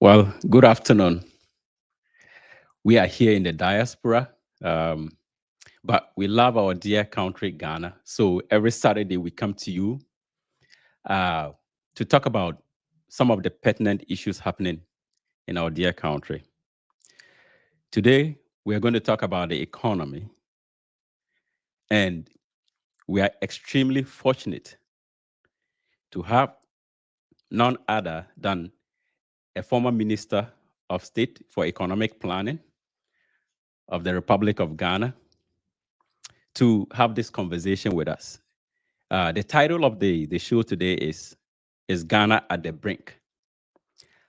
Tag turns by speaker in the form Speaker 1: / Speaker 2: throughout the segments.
Speaker 1: Well, good afternoon. We are here in the diaspora, um, but we love our dear country, Ghana. So every Saturday we come to you uh, to talk about some of the pertinent issues happening in our dear country. Today, we are going to talk about the economy, and we are extremely fortunate to have none other than a former Minister of State for Economic Planning of the Republic of Ghana to have this conversation with us. The title of the show today is Ghana at the Brink.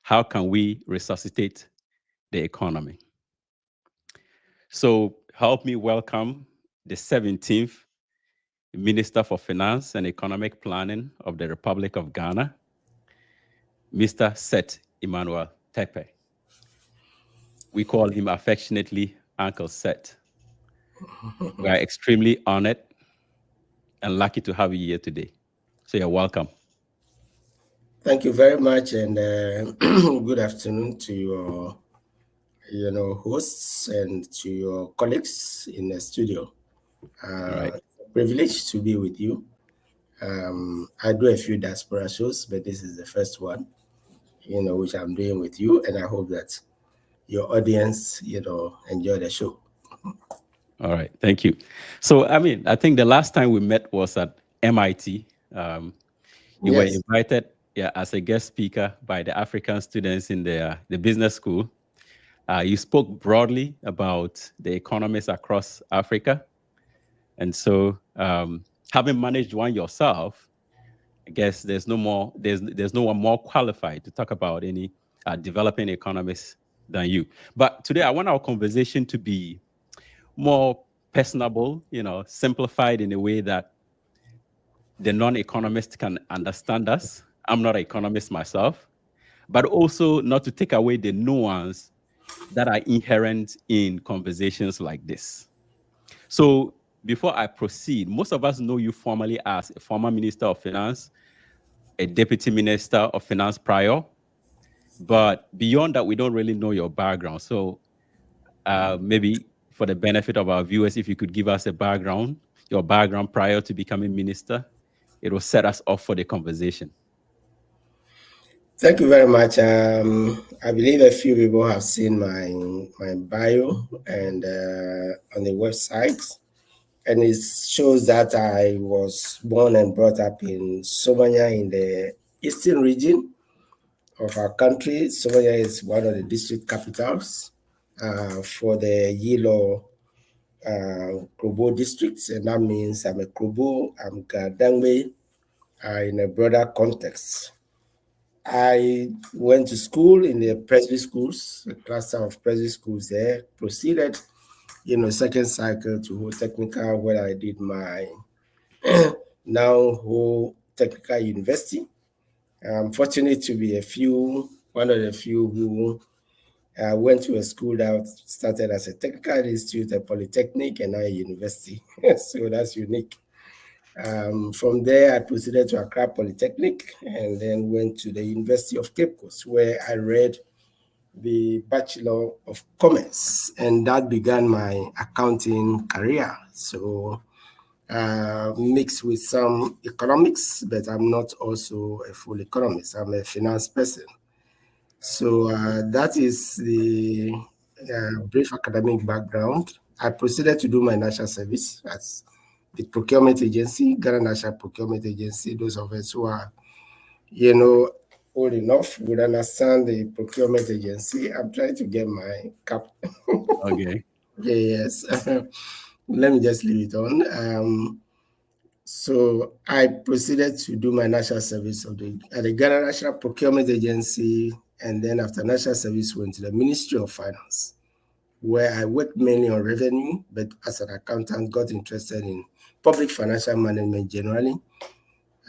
Speaker 1: How can we resuscitate the economy? So help me welcome the 17th Minister for Finance and Economic Planning of the Republic of Ghana, Mr. Seth Terkper. We call him affectionately Uncle Seth. We are extremely honored and lucky to have you here today. So you're welcome.
Speaker 2: Thank you very much, and good afternoon to your hosts and to your colleagues in the studio.
Speaker 1: All right.
Speaker 2: It's a privilege to be with you. I do a few diaspora shows, but this is the first one, which I'm doing with you, and I hope that your audience, enjoy the show.
Speaker 1: All right, thank you. So, I think the last time we met was at MIT. You were
Speaker 2: Yes.
Speaker 1: invited, yeah, as a guest speaker by the African students in the business school. You spoke broadly about the economies across Africa, and so having managed one yourself, I guess there's no one more qualified to talk about any developing economies than you. But today, I want our conversation to be more personable, simplified in a way that the non-economist can understand us. I'm not an economist myself, but also not to take away the nuance that are inherent in conversations like this. So before I proceed, most of us know you formally as a former Minister of Finance, a Deputy Minister of Finance prior, but beyond that, we don't really know your background. So maybe for the benefit of our viewers, if you could give us your background prior to becoming minister, it will set us off for the conversation.
Speaker 2: Thank you very much. I believe a few people have seen my bio and on the website, and it shows that I was born and brought up in Somalia in the eastern region of our country. Somalia is one of the district capitals for the Yilo Krobo districts, and that means I'm a Krobo, I'm Gadangwe in a broader context. I went to school in the Presby schools, a cluster of Presby schools there, proceeded, second cycle to Whole Technical, where I did my now Whole Technical University. I'm fortunate to be one of the few who went to a school that started as a technical institute, a polytechnic, and now a university. So that's unique. From there, I proceeded to Accra Polytechnic and then went to the University of Cape Coast, where I read the Bachelor of Commerce, and that began my accounting career. So mixed with some economics, but I'm not also a full economist. I'm a finance person. So that is the brief academic background. I proceeded to do my national service as the procurement agency, Ghana National Procurement Agency. Those of us who are, old enough would understand the procurement agency. I'm trying to get my cap.
Speaker 1: Okay.
Speaker 2: Yes. Let me just leave it on. So I proceeded to do my national service at the Ghana National Procurement Agency, and then after national service went to the Ministry of Finance, where I worked mainly on revenue, but as an accountant got interested in public financial management generally.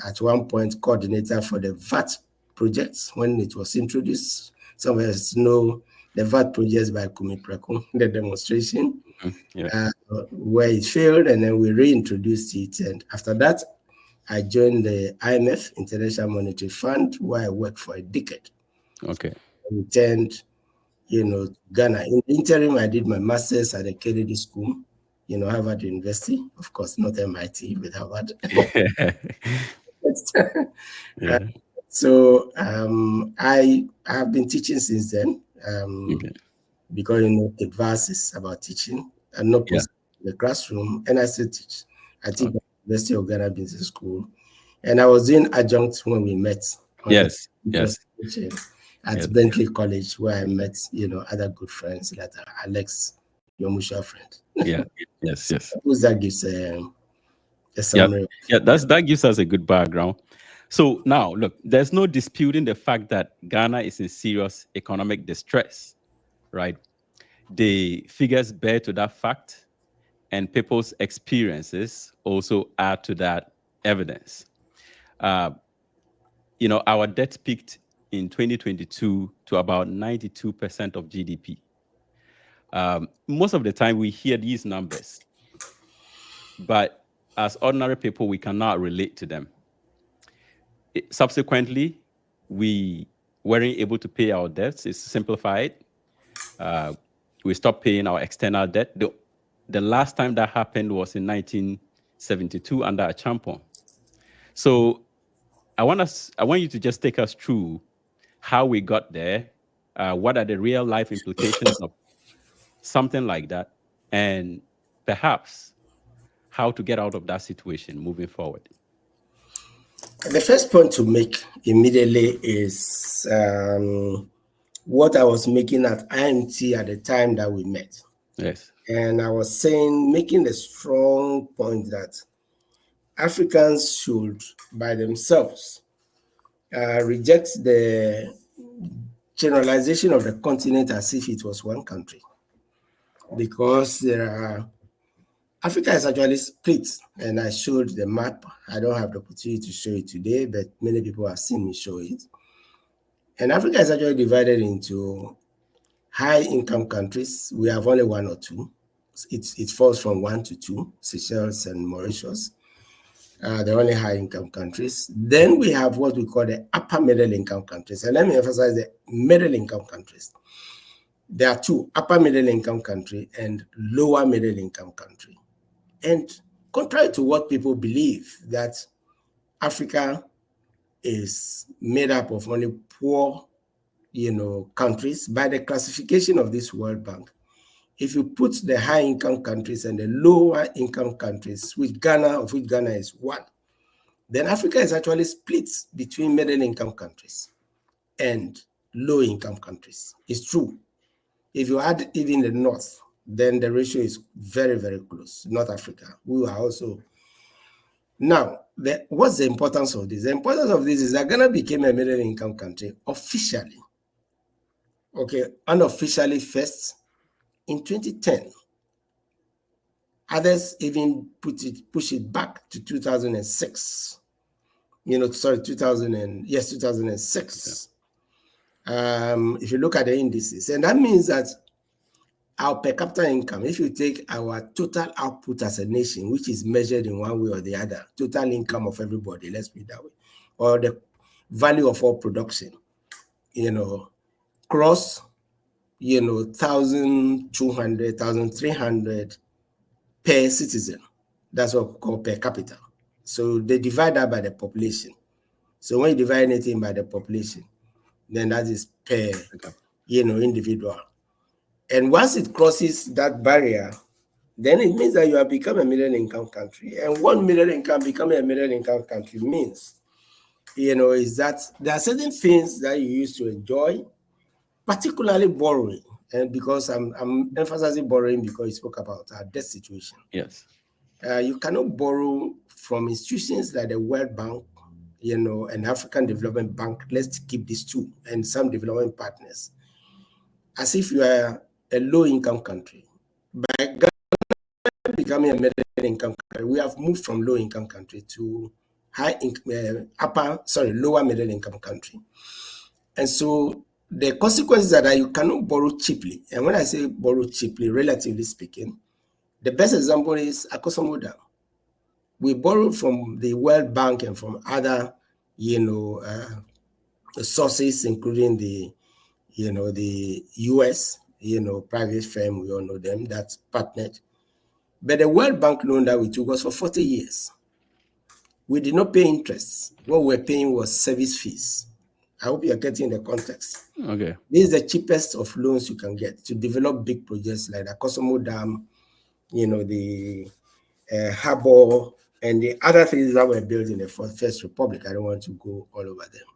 Speaker 2: At one point, coordinator for the VAT projects when it was introduced. Some of us know the VAT projects by Kumi Preku, the demonstration.
Speaker 1: Yeah.
Speaker 2: Where it failed, and then we reintroduced it. And after that, I joined the IMF, International Monetary Fund, where I worked for a decade.
Speaker 1: Okay.
Speaker 2: returned, to Ghana. In the interim, I did my master's at the Kennedy School, Harvard University. Of course, not MIT, but Harvard.
Speaker 1: Yeah.
Speaker 2: So I have been teaching since then.
Speaker 1: Okay.
Speaker 2: Because the verse is about teaching and not
Speaker 1: Yeah.
Speaker 2: in the classroom, and I still teach. I teach
Speaker 1: Okay.
Speaker 2: at the University of Ghana Business School, and I was doing adjunct when we met on the
Speaker 1: Yes.
Speaker 2: at
Speaker 1: Yes.
Speaker 2: Bentley College, where I met other good friends like Alex, your mutual friend.
Speaker 1: Yeah. Yes.
Speaker 2: Suppose that gives a
Speaker 1: Yeah.
Speaker 2: summary.
Speaker 1: Yeah. That gives us a good background. So now, look, there's no disputing the fact that Ghana is in serious economic distress, right? The figures bear to that fact, and people's experiences also add to that evidence. Our debt peaked in 2022 to about 92% of GDP. Most of the time we hear these numbers, but as ordinary people, we cannot relate to them. Subsequently, we weren't able to pay our debts. It's simplified. We stopped paying our external debt. The last time that happened was in 1972 under a Champon. So I want you to just take us through how we got there, what are the real life implications of something like that, and perhaps how to get out of that situation moving forward.
Speaker 2: The first point to make immediately is what I was making at IMT at the time that we met.
Speaker 1: Yes.
Speaker 2: And I was making the strong point that Africans should, by themselves, reject the generalization of the continent as if it was one country. Because Africa is actually split, and I showed the map. I don't have the opportunity to show it today, but many people have seen me show it. And Africa is actually divided into high-income countries. We have only one or two. It falls from 1 to 2, Seychelles and Mauritius. The only high-income countries. Then we have what we call the upper middle-income countries. And let me emphasize the middle-income countries. There are two, upper middle-income country and lower middle-income country. And contrary to what people believe, that Africa is made up of only poor, countries, by the classification of this World Bank, if you put the high-income countries and the lower-income countries, of which Ghana is one, then Africa is actually split between middle-income countries and low-income countries. It's true. If you add even the North, then the ratio is very, very close. North Africa, we are also. Now, what's the importance of this? The importance of this is that Ghana became a middle-income country officially. Okay, unofficially first in 2010. Others even push it back to 2006. 2006. If you look at the indices, and that means that our per capita income, if you take our total output as a nation, which is measured in one way or the other, total income of everybody, let's put it that way, or the value of all production, cross, 1,200, 1,300 per citizen. That's what we call per capita. So they divide that by the population. So when you divide anything by the population, then that is per, individual. And once it crosses that barrier, then it means that you have become a middle-income country. And what middle-income, becoming a middle-income country means, is that there are certain things that you used to enjoy, particularly borrowing. And because I'm emphasizing borrowing because you spoke about our debt situation.
Speaker 1: Yes.
Speaker 2: You cannot borrow from institutions like the World Bank, and African Development Bank. Let's keep these two, and some development partners, as if you are a low-income country. By becoming a middle-income country, we have moved from low-income country to lower middle-income country. And so the consequences are that you cannot borrow cheaply. And when I say borrow cheaply, relatively speaking, the best example is Akosombo Dam. We borrowed from the World Bank and from other, sources, including the the US, private firm, we all know them, that's partnered. But the World Bank loan that we took was for 40 years. We did not pay interest. What we're paying was service fees. I hope you're getting the context.
Speaker 1: Okay.
Speaker 2: This is the cheapest of loans you can get to develop big projects like the Kosomo Dam, the harbor, and the other things that were built in the First Republic. I don't want to go all over them.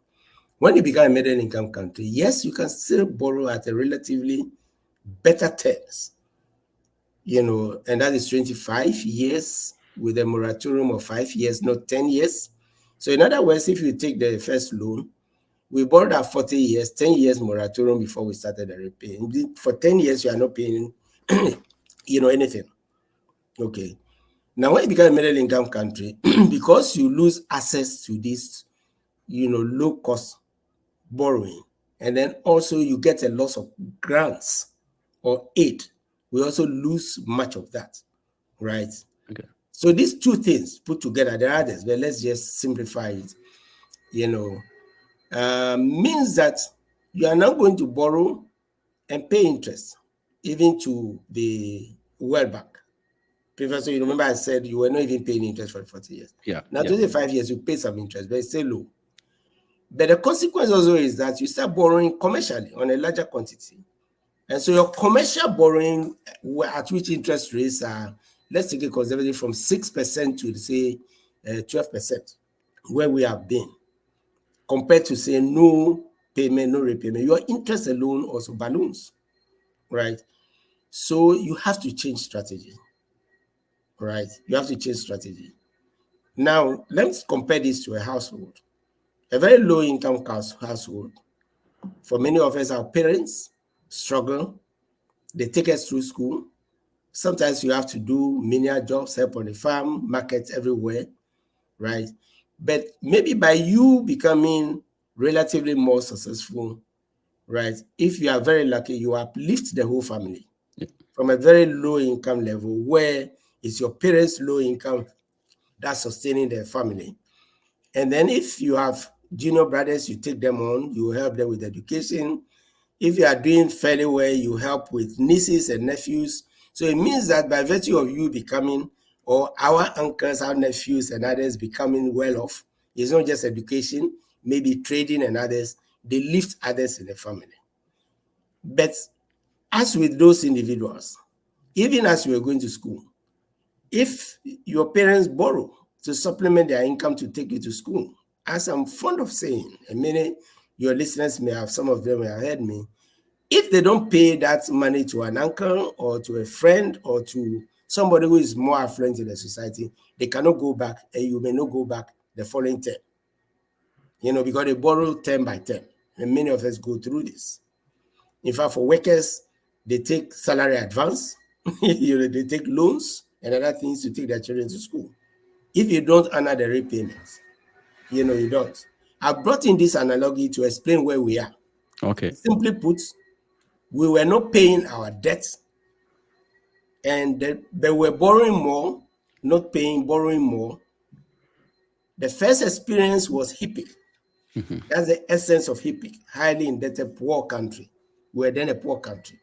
Speaker 2: When you become a middle income country, yes, you can still borrow at a relatively better terms, and that is 25 years with a moratorium of 5 years, not 10 years. So in other words, if you take the first loan, we borrowed at 40 years, 10 years moratorium before we started the repaying. For 10 years, you are not paying, anything. Okay. Now, when you become a middle income country, because you lose access to this, low cost borrowing, and then also you get a loss of grants or aid, we also lose much of that, right?
Speaker 1: Okay.
Speaker 2: So these two things put together, there are others, but let's just simplify it, means that you are now going to borrow and pay interest, even to the World Bank. Professor, you remember I said you were not even paying interest for 40 years.
Speaker 1: Yeah.
Speaker 2: Now,
Speaker 1: Yeah.
Speaker 2: 25 years, you pay some interest, but it's still low. But the consequence also is that you start borrowing commercially on a larger quantity. And so your commercial borrowing, at which interest rates are, let's take a conservative from 6% to say 12%, where we have been, compared to say no payment, no repayment. Your interest alone also balloons, right? So you have to change strategy, right? You have to change strategy. Now, let's compare this to a household. A very low income household. For many of us, our parents struggle. They take us through school. Sometimes you have to do menial jobs, help on the farm, markets everywhere, right? But maybe by you becoming relatively more successful, right? If you are very lucky, you uplift the whole family from a very low income level where it's your parents' low income that's sustaining their family. And then if you have junior brothers, you take them on, you help them with education. If you are doing fairly well, you help with nieces and nephews. So it means that by virtue of you becoming, or our uncles, our nephews and others becoming well off, it's not just education, maybe trading and others, they lift others in the family. But as with those individuals, even as you are going to school, if your parents borrow to supplement their income to take you to school, as I'm fond of saying, and many your listeners may have, some of them may have heard me, if they don't pay that money to an uncle or to a friend or to somebody who is more affluent in the society, they cannot go back, and you may not go back the following term, because they borrow term by term. And many of us go through this. In fact, for workers, they take salary advance, they take loans and other things to take their children to school. If you don't honor the repayments, you don't. I brought in this analogy to explain where we are.
Speaker 1: Okay.
Speaker 2: Simply put, we were not paying our debts, and they were borrowing more, not paying, borrowing more. The first experience was HIPIC. That's the essence of HIPIC, highly indebted poor country. We were then a poor country.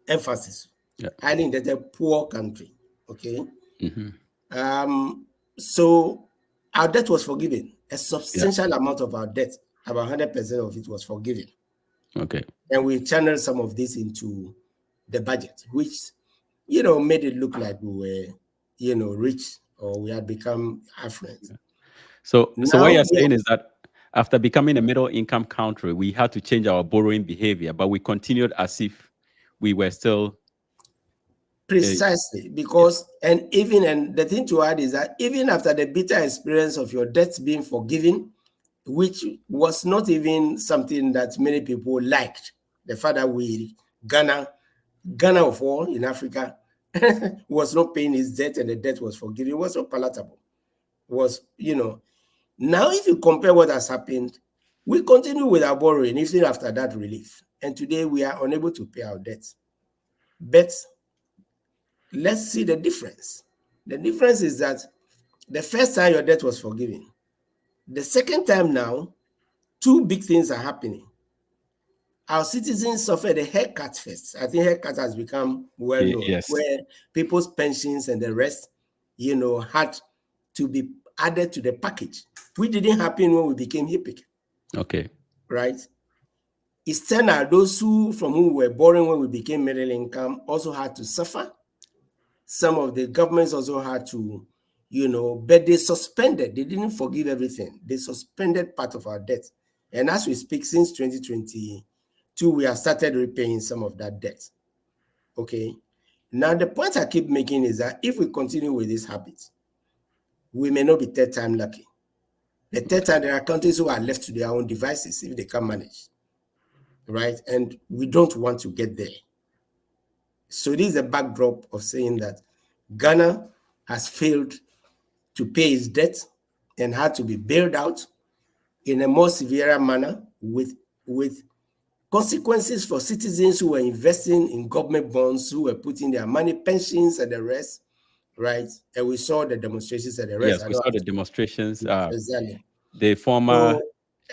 Speaker 2: Emphasis, highly indebted poor country. Okay. So our debt was forgiven. A substantial amount of our debt, about 100% of it, was forgiven.
Speaker 1: Okay.
Speaker 2: And we channeled some of this into the budget, which made it look like we were rich, or we had become affluent.
Speaker 1: So
Speaker 2: Now,
Speaker 1: what you're saying is that after becoming a middle income country, we had to change our borrowing behavior, but we continued as if we were still
Speaker 2: precisely, because and the thing to add is that even after the bitter experience of your debts being forgiven, which was not even something that many people liked, the fact that Ghana of all in Africa was not paying his debt and the debt was forgiven, it was so palatable. Now if you compare what has happened, we continue with our borrowing even after that relief, and today we are unable to pay our debts. But let's see the difference. The difference is that the first time your debt was forgiven, the second time now, two big things are happening. our citizens suffered a haircut first. I think haircut has become well known,
Speaker 1: Yes.
Speaker 2: where people's pensions and the rest, had to be added to the package, which didn't happen when we became HIPIC.
Speaker 1: Okay.
Speaker 2: Right? It's turned out those from whom we were borrowing when we became middle income also had to suffer. Some of the governments also had to, but they suspended. They didn't forgive everything. They suspended part of our debt. And as we speak, since 2022, we have started repaying some of that debt. Okay. Now, the point I keep making is that if we continue with this habit, we may not be third time lucky. The third time, there are countries who are left to their own devices if they can't manage. Right? And we don't want to get there. So this is a backdrop of saying that Ghana has failed to pay its debt and had to be bailed out in a more severe manner with consequences for citizens who were investing in government bonds, who were putting their money, pensions and the rest, right? And we saw the demonstrations and the rest.
Speaker 1: Yes, we saw the demonstrations.
Speaker 2: Exactly.
Speaker 1: The former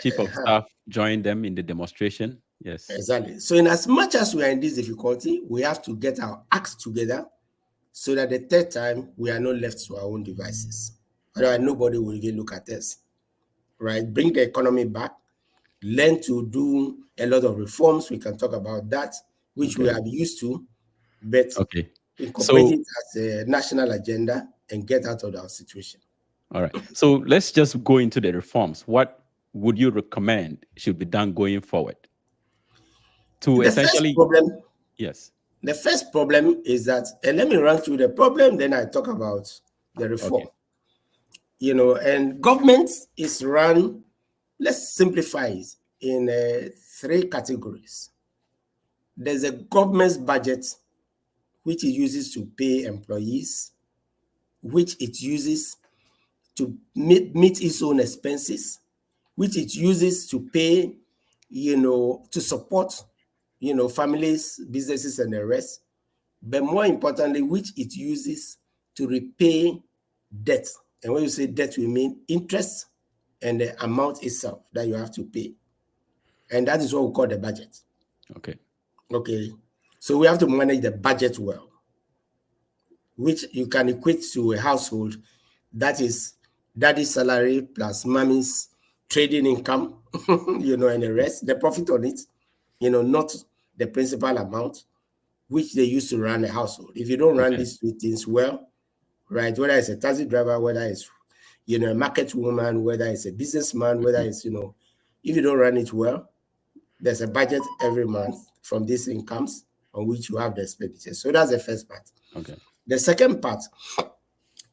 Speaker 1: chief of staff joined them in the demonstration. Yes.
Speaker 2: Exactly. So in as much as we are in this difficulty, we have to get our acts together so that the third time we are not left to our own devices. Otherwise, nobody will even look at us. Right? Bring the economy back. Learn to do a lot of reforms. We can talk about that, which we are used to, but incorporate it as a national agenda and get out of our situation.
Speaker 1: All right. So let's just go into the reforms. What would you recommend should be done going forward? To essentially, yes.
Speaker 2: The first problem is that, and let me run through the problem, then I talk about the reform. Okay. And government is run, let's simplify it, in 3 categories. There's a government's budget, which it uses to pay employees, which it uses to meet its own expenses, which it uses to pay, to support, families, businesses, and the rest. But more importantly, which it uses to repay debt. And when you say debt, we mean interest and the amount itself that you have to pay. And that is what we call the budget. Okay. So we have to manage the budget well, which you can equate to a household that is daddy's salary plus mommy's trading income, and the rest, the profit on it, not the principal amount, which they use to run a household. If you don't run these 2 things well, right, whether it's a taxi driver, whether it's, a market woman, whether it's a businessman, whether it's, if you don't run it well, there's a budget every month from these incomes on which you have the expenditure. So that's the first part. The second part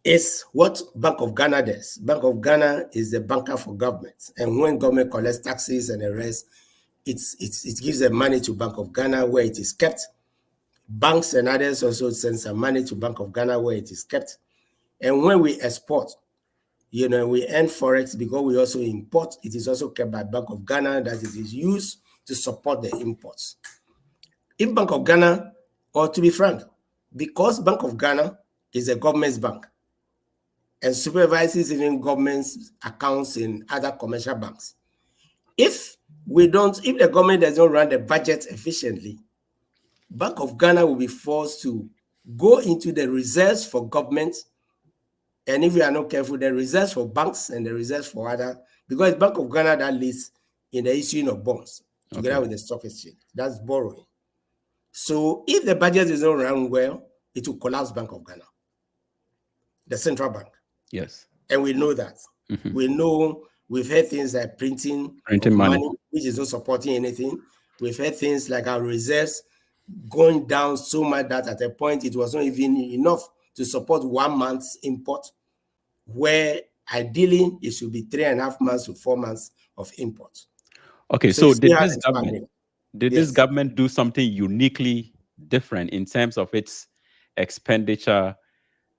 Speaker 2: is what Bank of Ghana does. Bank of Ghana is the banker for government. And when government collects taxes and the rest, it gives the money to Bank of Ghana where it is kept. Banks and others also send some money to Bank of Ghana where it is kept. And when we export, we earn forex because we also import. It is also kept by Bank of Ghana that it is used to support the imports. If Bank of Ghana, or to be frank, because Bank of Ghana is a government's bank and supervises even government's accounts in other commercial banks, if the government does not run the budget efficiently, Bank of Ghana will be forced to go into the reserves for government. And if we are not careful, the reserves for banks and the reserves for other, because it's Bank of Ghana that leads in the issuing of bonds together with the stock exchange. That's borrowing. So if the budget is not run well, it will collapse Bank of Ghana, the central bank.
Speaker 1: Yes.
Speaker 2: And we know that. We know, we've heard things like printing money, which is not supporting anything. We've heard things like our reserves going down so much that at a point it was not even enough to support 1 month's import, where ideally it should be 3.5 months to 4 months of import.
Speaker 1: Okay, so did this government do something uniquely different in terms of its expenditure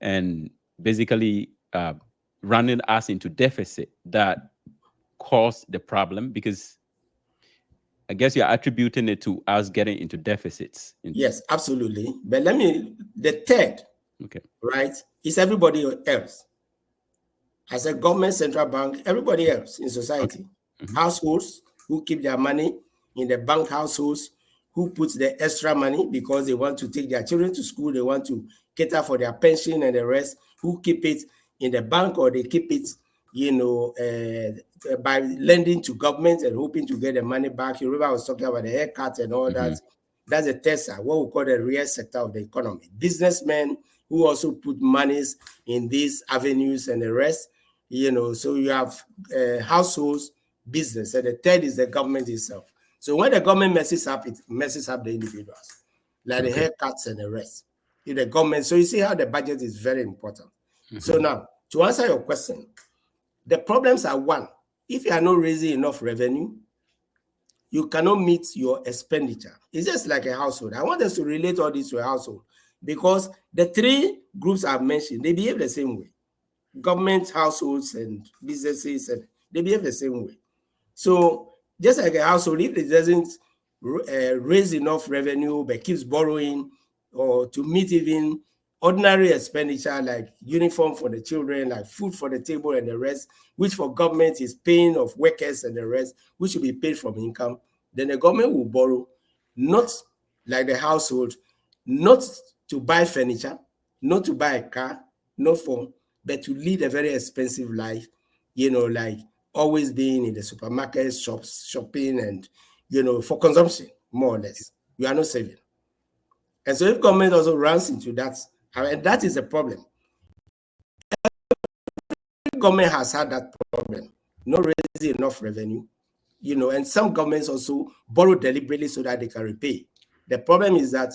Speaker 1: and basically running us into deficit that caused the problem? Because I guess you're attributing it to us getting into deficits.
Speaker 2: Yes, absolutely. But the third, right, is everybody else. As a government central bank, everybody else in society, households who keep their money, in the bank households, who puts the extra money because they want to take their children to school, they want to cater for their pension and the rest, who keep it in the bank, or they keep it, by lending to government and hoping to get the money back. You remember I was talking about the haircut and all that. That's a TESA, what we call the real sector of the economy. Businessmen who also put monies in these avenues and the rest, so you have households, business, and the third is the government itself. So when the government messes up, it messes up the individuals, like the haircuts and the rest. The government, so you see how the budget is very important. So now, to answer your question, the problems are, one, if you are not raising enough revenue, you cannot meet your expenditure. It's just like a household. I want us to relate all this to a household, because the three groups I've mentioned, they behave the same way. Government, households, and businesses, and they behave the same way. So just like a household, if it doesn't raise enough revenue but keeps borrowing, or to meet even ordinary expenditure like uniform for the children, like food for the table and the rest, which for government is paying of workers and the rest, which should be paid from income, then the government will borrow, not like the household, not to buy furniture, not to buy a car, not for, but to lead a very expensive life, like always being in the supermarket, shops, shopping, and, for consumption, more or less. You are not saving. And so if government also runs into that, and that is a problem. Every government has had that problem, not raising enough revenue, and some governments also borrow deliberately so that they can repay. The problem is that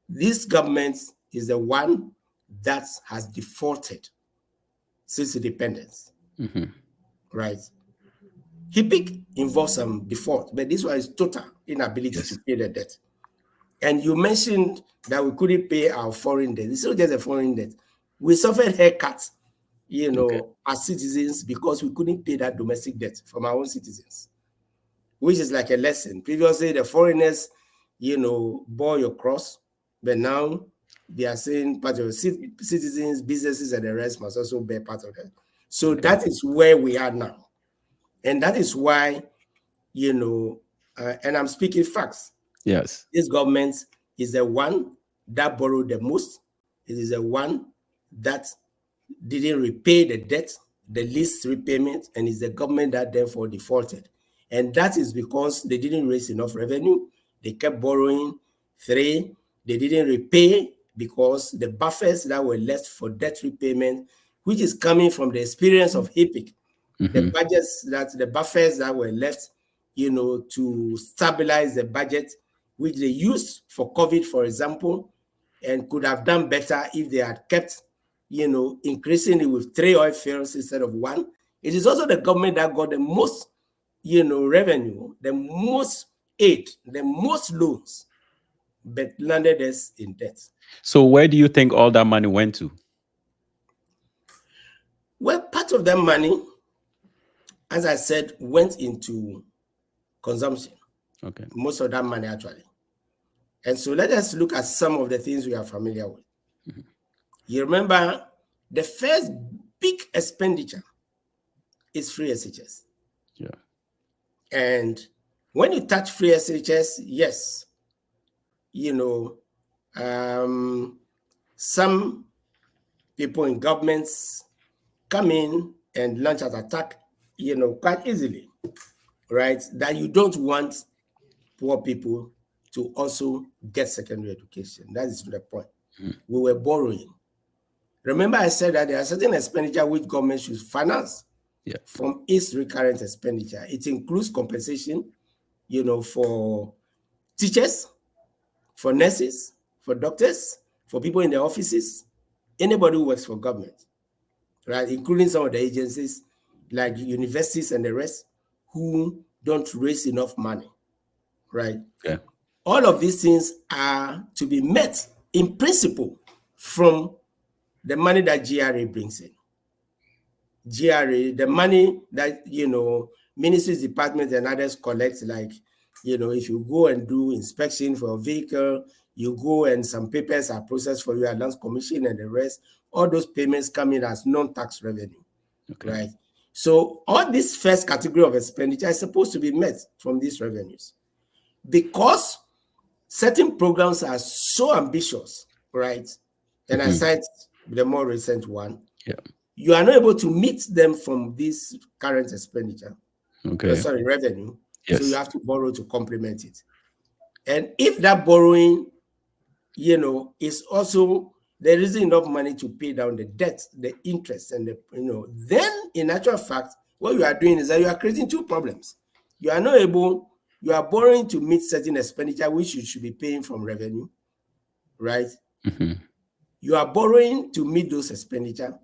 Speaker 2: this government is the one that has defaulted since independence, right? HIPIC involves some default, but this one is total inability to pay the debt. And you mentioned that we couldn't pay our foreign debt. It's not just a foreign debt. We suffered haircuts, as citizens, because we couldn't pay that domestic debt from our own citizens, which is like a lesson. Previously, the foreigners, bore your cross, but now they are saying part of citizens, businesses, and the rest must also bear part of that. So that is where we are now. And that is why, and I'm speaking facts.
Speaker 1: Yes.
Speaker 2: This government is the one that borrowed the most. It is the one that didn't repay the debt, the least repayment, and is the government that therefore defaulted. And that is because they didn't raise enough revenue. They kept borrowing. 3, they didn't repay because the buffers that were left for debt repayment, which is coming from the experience of HIPIC, the buffers that were left, to stabilize the budget, which they used for COVID, for example, and could have done better if they had kept, increasing it with 3 oil fields instead of 1. It is also the government that got the most, revenue, the most aid, the most loans, but landed us in debt.
Speaker 1: So where do you think all that money went to?
Speaker 2: Well, part of that money, as I said, went into consumption.
Speaker 1: Okay.
Speaker 2: Most of that money, actually. And so let us look at some of the things we are familiar with. You remember the first big expenditure is free SHS.
Speaker 1: Yeah.
Speaker 2: And when you touch free SHS, yes, some people in governments come in and launch an attack, quite easily, right? That you don't want poor people to also get secondary education. That is the point. We were borrowing. Remember, I said that there are certain expenditure which government should finance from its recurrent expenditure. It includes compensation, for teachers, for nurses, for doctors, for people in the offices, anybody who works for government, right? Including some of the agencies like universities and the rest who don't raise enough money, right?
Speaker 1: Yeah.
Speaker 2: All of these things are to be met in principle from the money that GRA brings in. GRA, the money that, ministries, departments, and others collect, like, if you go and do inspection for a vehicle, you go and some papers are processed for you at Lands Commission and the rest, all those payments come in as non-tax revenue, right? So all this first category of expenditure is supposed to be met from these revenues. because certain programs are so ambitious, right? And I cite the more recent one.
Speaker 1: Yeah.
Speaker 2: You are not able to meet them from this current expenditure.
Speaker 1: Okay.
Speaker 2: Revenue. So you
Speaker 1: Yes.
Speaker 2: have to borrow to complement it. And if that borrowing, is also there isn't enough money to pay down the debt, the interest, and then in actual fact, what you are doing is that you are creating two problems. You are not able, you are borrowing to meet certain expenditure which you should be paying from revenue, right? You are borrowing to meet those expenditure,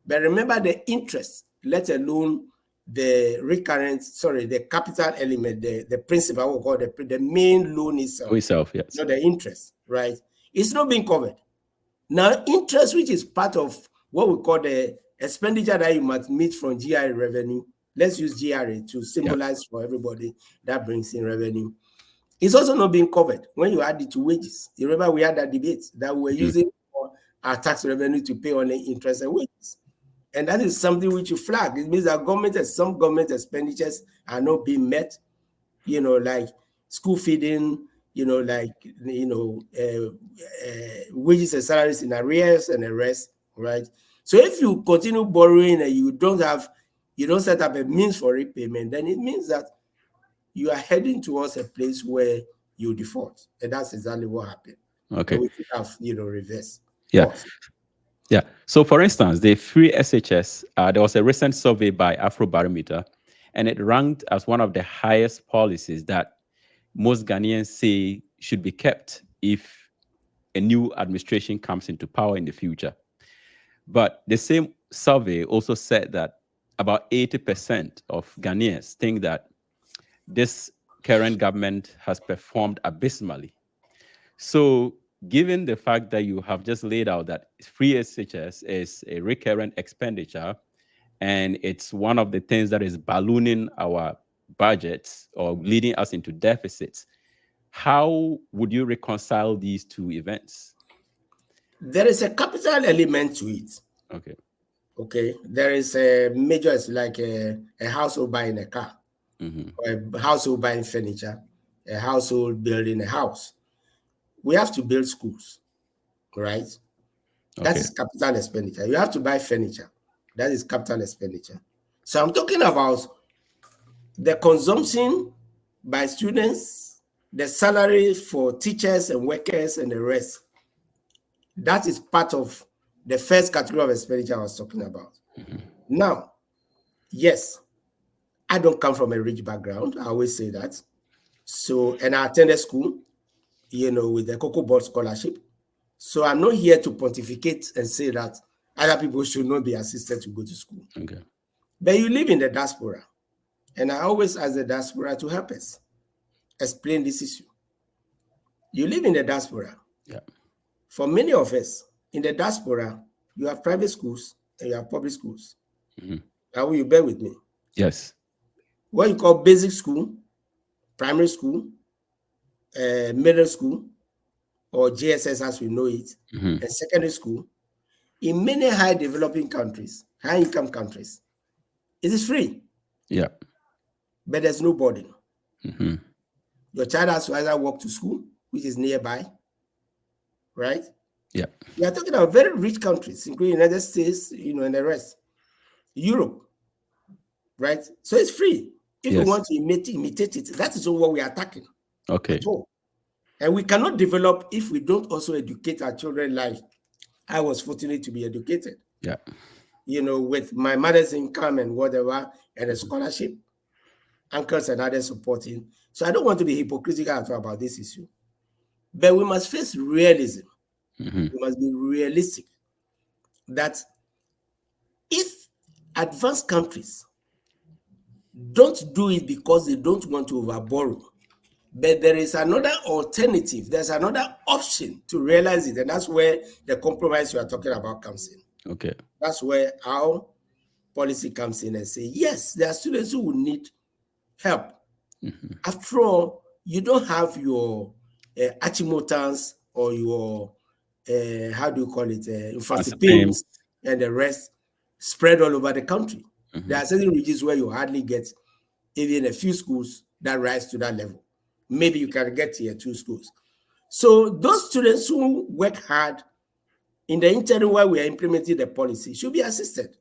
Speaker 2: but remember the interest, let alone the the capital element, the principal, what we call the main loan itself,
Speaker 1: Yes.
Speaker 2: not the interest, right? It's not being covered. Now, interest, which is part of what we call the expenditure that you must meet from GRA revenue, let's use GRA to symbolize for everybody that brings in revenue. It's also not being covered when you add it to wages. You remember we had that debate that we're using for our tax revenue to pay only interest and wages. And that is something which you flag. It means that some government expenditures are not being met, like school feeding, wages and salaries in arrears and the rest, right? So if you continue borrowing and you don't set up a means for repayment, then it means that you are heading towards a place where you default. And that's exactly what happened.
Speaker 1: Okay.
Speaker 2: And we should have, reverse
Speaker 1: Yeah.
Speaker 2: course.
Speaker 1: Yeah. So, for instance, the free SHS, there was a recent survey by Afrobarometer, and it ranked as one of the highest policies that most Ghanaians say should be kept if a new administration comes into power in the future. But the same survey also said that about 80% of Ghanaians think that this current government has performed abysmally. So, given the fact that you have just laid out that free SHS is a recurrent expenditure and it's one of the things that is ballooning our budgets or leading us into deficits, how would you reconcile these two events?
Speaker 2: There is a capital element to it.
Speaker 1: Okay.
Speaker 2: Okay. There is a major, it's like a household buying a car, or a household buying furniture, a household building a house. We have to build schools, right? That is capital expenditure. You have to buy furniture. That is capital expenditure. So I'm talking about the consumption by students, the salary for teachers and workers and the rest. That is part of the first category of expenditure I was talking about. Now, yes, I don't come from a rich background. I always say that. So, and I attended school, with the Cocoa Board scholarship. So I'm not here to pontificate and say that other people should not be assisted to go to school.
Speaker 1: Okay.
Speaker 2: But you live in the diaspora. And I always ask the diaspora to help us explain this issue. You live in the diaspora.
Speaker 1: Yeah.
Speaker 2: For many of us in the diaspora, you have private schools and you have public schools. Now, will you bear with me?
Speaker 1: Yes.
Speaker 2: What you call basic school, primary school, middle school, or JSS as we know it, and secondary school, in many high developing countries, high income countries, it is free.
Speaker 1: Yeah.
Speaker 2: But there's no burden. Your child has to either walk to school, which is nearby, right?
Speaker 1: Yeah.
Speaker 2: We are talking about very rich countries, including United States, and the rest. Europe, right? So it's free. If we want to imitate it, that is what we are attacking.
Speaker 1: Okay.
Speaker 2: At all. And we cannot develop if we don't also educate our children like I was fortunate to be educated.
Speaker 1: Yeah.
Speaker 2: With my mother's income and whatever, and a scholarship, uncles and others supporting. So I don't want to be hypocritical at all about this issue. But we must face realism. We must be realistic that if advanced countries don't do it because they don't want to overborrow, but there is another alternative, there's another option to realize it, and that's where the compromise you are talking about comes in.
Speaker 1: Okay.
Speaker 2: That's where our policy comes in and say, yes, there are students who will need help. After all, you don't have your Achimotans or your, how do you call it, Infasipims and the rest spread all over the country. There are certain regions where you hardly get even a few schools that rise to that level. maybe you can get tier 2 schools. So those students who work hard in the interim while we are implementing the policy should be assisted,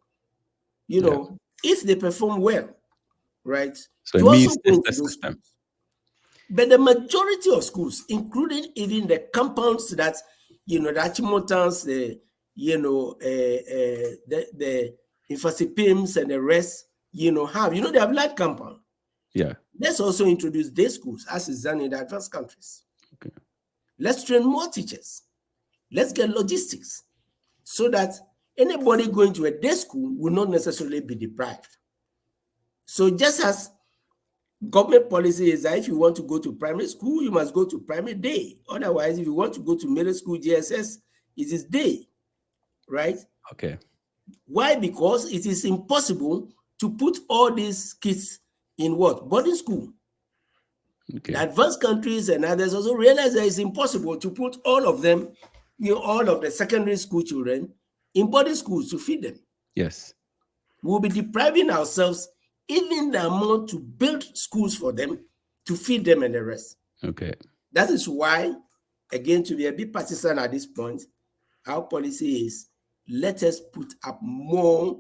Speaker 2: if they perform well, right?
Speaker 1: So
Speaker 2: to
Speaker 1: it
Speaker 2: also
Speaker 1: means
Speaker 2: go
Speaker 1: it's
Speaker 2: into
Speaker 1: the
Speaker 2: those
Speaker 1: system.
Speaker 2: schools. But the majority of schools, including even the compounds that, the Achimotans, the Infasipims and the rest, have, they have large compound.
Speaker 1: Yeah.
Speaker 2: Let's also introduce day schools as is done in the advanced countries.
Speaker 1: Okay.
Speaker 2: Let's train more teachers. Let's get logistics so that anybody going to a day school will not necessarily be deprived. So just as government policy is that if you want to go to primary school, you must go to primary day. Otherwise, if you want to go to middle school GSS, it is day, right?
Speaker 1: Okay.
Speaker 2: Why? Because it is impossible to put all these kids in what? Boarding school.
Speaker 1: Okay.
Speaker 2: The advanced countries and others also realize that it's impossible to put all of them, all of the secondary school children in boarding schools to feed them.
Speaker 1: Yes.
Speaker 2: We'll be depriving ourselves even the amount to build schools for them, to feed them and the rest.
Speaker 1: Okay.
Speaker 2: That is why, again, to be a bit partisan at this point, our policy is let us put up more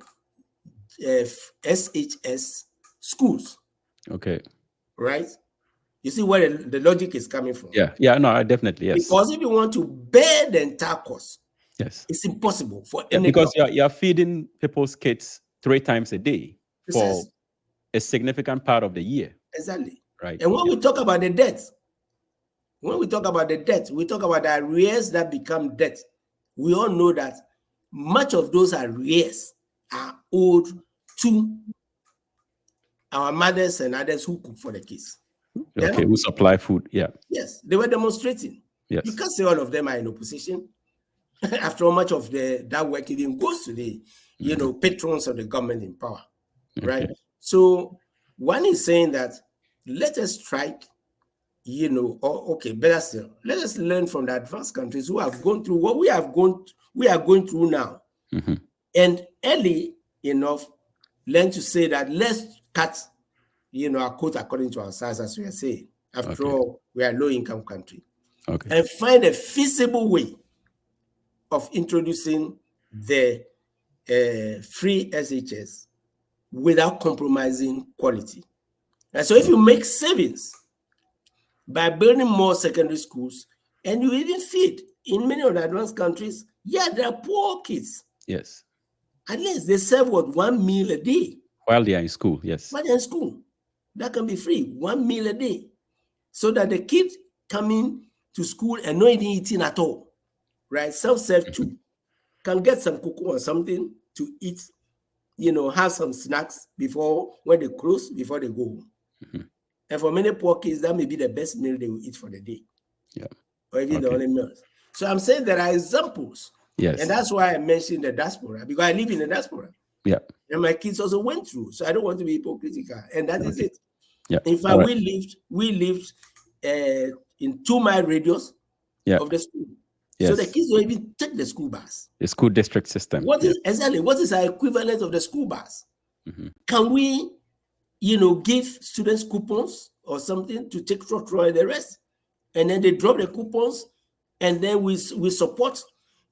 Speaker 2: SHS schools.
Speaker 1: Okay.
Speaker 2: Right? You see where the logic is coming from.
Speaker 1: Yeah. Yeah. No, definitely. Yes.
Speaker 2: Because if you want to bear the entire cost,
Speaker 1: yes,
Speaker 2: it's impossible for
Speaker 1: yeah,
Speaker 2: any
Speaker 1: because
Speaker 2: government.
Speaker 1: you're feeding people's kids 3 times a day for a significant part of the year.
Speaker 2: Exactly.
Speaker 1: Right.
Speaker 2: And when we talk about the debt, we talk about the arrears that become debt. We all know that much of those arrears are owed to our mothers and others who cook for the kids.
Speaker 1: Okay, who supply food. Yeah.
Speaker 2: Yes, they were demonstrating.
Speaker 1: Yes.
Speaker 2: You can't say all of them are in opposition. After all, much of that work even goes to the, patrons of the government in power, right? So one is saying that let us strike, better still, let us learn from the advanced countries who have gone through what we are going through now, and early enough learn to say that let's cut, our quote according to our size, as we are saying. After all, we are a low-income country, and find a feasible way of introducing the free SHS without compromising quality. And so if you make savings by building more secondary schools, and you even feed in many of the advanced countries, there are poor kids.
Speaker 1: Yes.
Speaker 2: At least they serve 1 meal a day.
Speaker 1: While they are in school, yes.
Speaker 2: While they're in school. That can be free, 1 meal a day. So that the kids coming to school and not even eating at all, right? Self-serve too. Can get some cocoa or something to eat, have some snacks when they close, before they go home. And for many poor kids, that may be the best meal they will eat for the day.
Speaker 1: Yeah.
Speaker 2: Or even the only meals. So I'm saying there are examples.
Speaker 1: Yes.
Speaker 2: And that's why I mentioned the diaspora, because I live in the diaspora.
Speaker 1: Yeah.
Speaker 2: And my kids also went through. So I don't want to be hypocritical. And that is it.
Speaker 1: Yeah.
Speaker 2: In fact, we lived in 2 mile radius of the school. Yes. So the kids don't even take the school bus.
Speaker 1: The school district system.
Speaker 2: What is our equivalent of the school bus? Can we, give students coupons or something to take trotro and the rest? And then they drop the coupons, and then we support,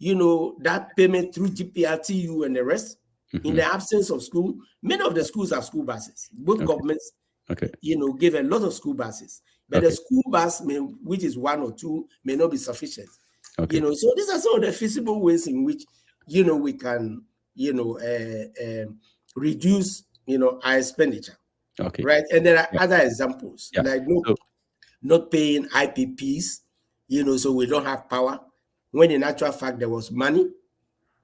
Speaker 2: that payment through GPRTU and the rest. In the absence of school, many of the schools have school buses. Both governments, give a lot of school buses. But the school bus, which is 1 or 2, may not be sufficient. So these are some of the feasible ways in which, we can, reduce, our expenditure. Right. And there are other examples, like not paying IPPs, so we don't have power. When in actual fact there was money,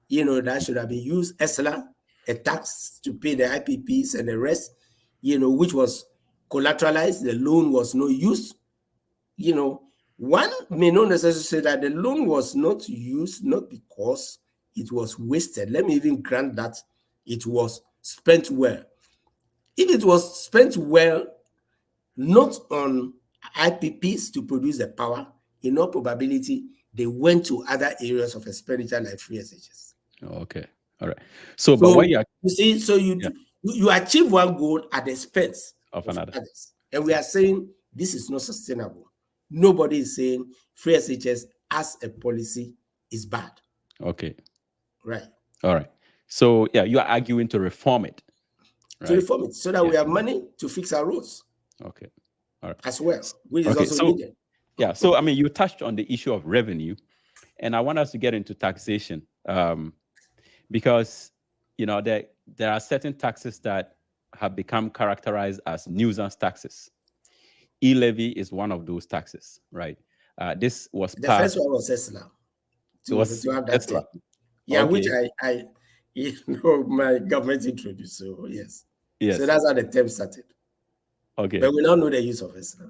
Speaker 2: that should have been used. ESLA, a tax to pay the IPPs and the rest, which was collateralized. The loan was no use. One may not necessarily say that the loan was not used, not because it was wasted. Let me even grant that it was spent well. If it was spent well, not on IPPs to produce the power, in all probability, they went to other areas of expenditure like free SHS.
Speaker 1: Okay. All right. So but what you
Speaker 2: see, so you achieve one goal at the expense of another. And we are saying This is not sustainable. Nobody is saying free SHS as a policy is bad.
Speaker 1: Okay.
Speaker 2: Right.
Speaker 1: All right. So yeah, you are arguing to reform it, right?
Speaker 2: To reform it so that we have money to fix our roads.
Speaker 1: Okay. All right.
Speaker 2: As well, which is
Speaker 1: okay.
Speaker 2: also needed.
Speaker 1: Yeah. So I mean, you touched on the issue of revenue, and I want us to get into taxation, because there are certain taxes that have become characterized as nuisance taxes. E-levy is one of those taxes, right? This was
Speaker 2: the first one was Tesla.
Speaker 1: To have that
Speaker 2: Tesla. Yeah,
Speaker 1: okay.
Speaker 2: Which I my government introduced. So yes.
Speaker 1: Yes.
Speaker 2: So that's how the term started.
Speaker 1: Okay.
Speaker 2: But we now know the use of Tesla.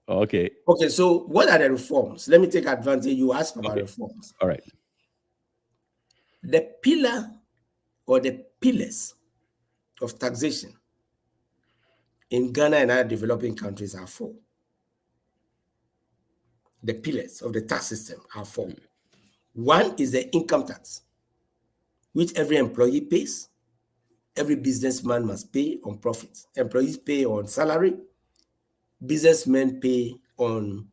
Speaker 1: Okay.
Speaker 2: Okay, so what are the reforms? Let me take advantage. You asked about reforms.
Speaker 1: All right.
Speaker 2: The pillar or the pillars of taxation in Ghana and other developing countries are 4. The pillars of the tax system are 4. One is the income tax, which every employee pays. Every businessman must pay on profits. Employees pay on salary. Businessmen pay on,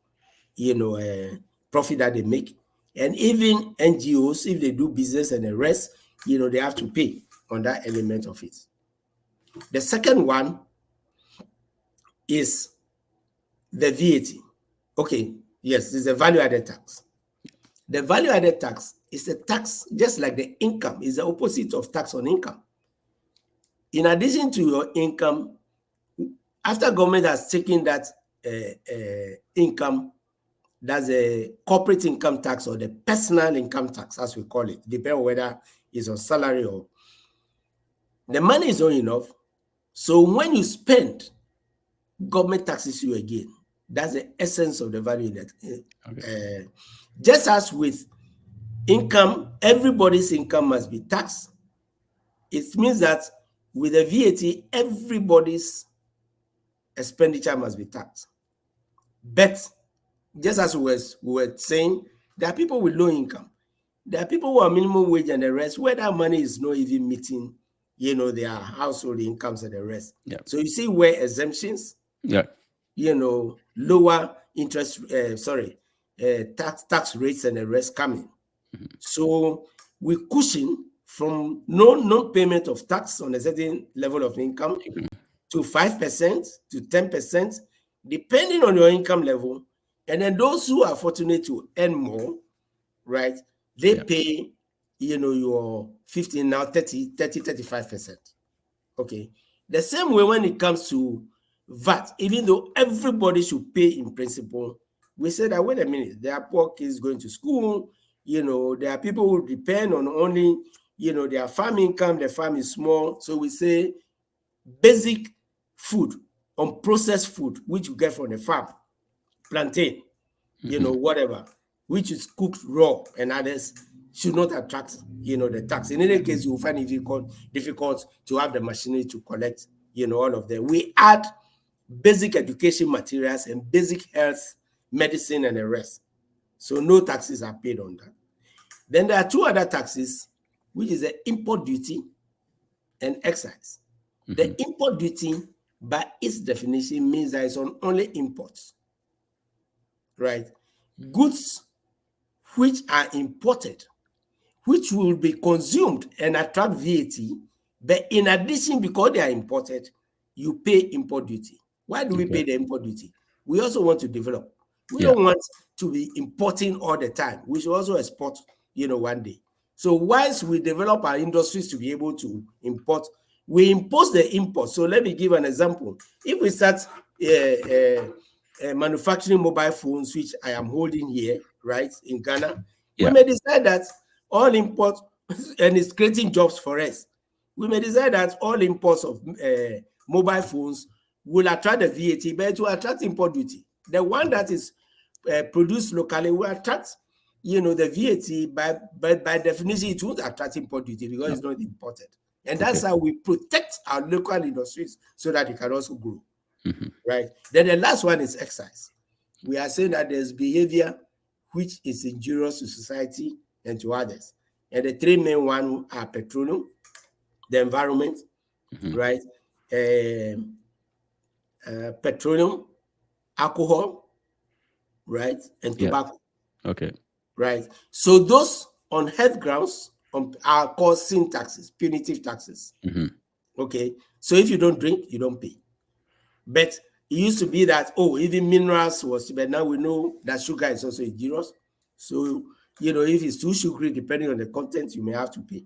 Speaker 2: profit that they make. And even NGOs, if they do business and the rest, they have to pay on that element of it. The second one is the VAT. Okay, yes, it's a value-added tax. The value-added tax is a tax just like the income, is the opposite of tax on income. In addition to your income, after government has taken that income, that's a corporate income tax or the personal income tax, as we call it, depending on whether it's on salary or the money is not enough. So when you spend, government taxes you again. That's the essence of the value that. Just as with income, everybody's income must be taxed. It means that with the VAT, everybody's expenditure must be taxed. But just as we were saying, there are people with low income. There are people who are minimum wage and the rest, where that money is not even meeting, their household incomes and the rest.
Speaker 1: Yeah.
Speaker 2: So you see where exemptions,
Speaker 1: yeah,
Speaker 2: lower interest, tax rates and the rest coming. So we cushion from non-payment of tax on a certain level of income to 5% to 10%, depending on your income level. And then those who are fortunate to earn more, right, they pay, your 15, now 30, 35%. Okay. The same way when it comes to VAT, even though everybody should pay in principle, we say that, wait a minute, there are poor kids going to school, there are people who depend on only, their farm income, the farm is small. So we say basic food, unprocessed food, which you get from the farm, plantain, whatever, which is cooked raw and others, should not attract, the tax. In any case, you will find it difficult to have the machinery to collect, all of them. We add basic education materials and basic health, medicine, and the rest. So no taxes are paid on that. Then there are 2 other taxes, which is the import duty and excise. The import duty, by its definition, means that it's on only imports, right? Goods which are imported, which will be consumed and attract VAT, but in addition, because they are imported, you pay import duty. Why do we pay the import duty? We also want to develop. We don't want to be importing all the time. We should also export, one day. So once we develop our industries to be able to import, we impose the import. So let me give an example. If we start manufacturing mobile phones, which I am holding here, right, in Ghana, we may decide that all imports, and it's creating jobs for us. We may decide that all imports of mobile phones will attract the VAT, but it will attract import duty. The one that is produced locally will attract, the VAT, but by definition, it won't attract import duty because it's not imported. And that's how we protect our local industries so that it can also grow, right? Then the last one is excise. We are saying that there's behavior which is injurious to society and to others. And the 3 main ones are petroleum, the environment, right? Petroleum, alcohol, right, and
Speaker 1: Yes.
Speaker 2: tobacco,
Speaker 1: Okay.
Speaker 2: right? So those on health grounds are called sin taxes, punitive taxes.
Speaker 1: Mm-hmm.
Speaker 2: Okay, so if you don't drink, you don't pay. But it used to be that, oh, even minerals was, but now we know that sugar is also injurious. So, if it's too sugary, depending on the content, you may have to pay,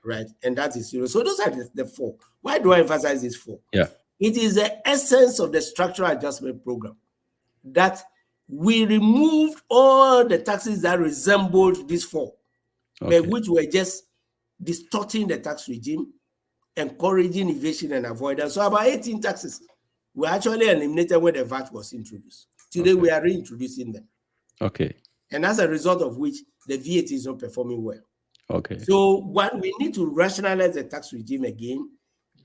Speaker 2: right? And that is, so those are the four. Why do I emphasize these four?
Speaker 1: Yeah.
Speaker 2: It is the essence of the structural adjustment program that we removed all the taxes that resembled these four,
Speaker 1: Okay.
Speaker 2: but which were just distorting the tax regime, encouraging evasion and avoidance. So about 18 taxes were actually eliminated when the VAT was introduced. Today,
Speaker 1: Okay.
Speaker 2: we are reintroducing them.
Speaker 1: Okay.
Speaker 2: And as a result of which, the VAT is not performing well.
Speaker 1: Okay.
Speaker 2: So one, we need to rationalize the tax regime again,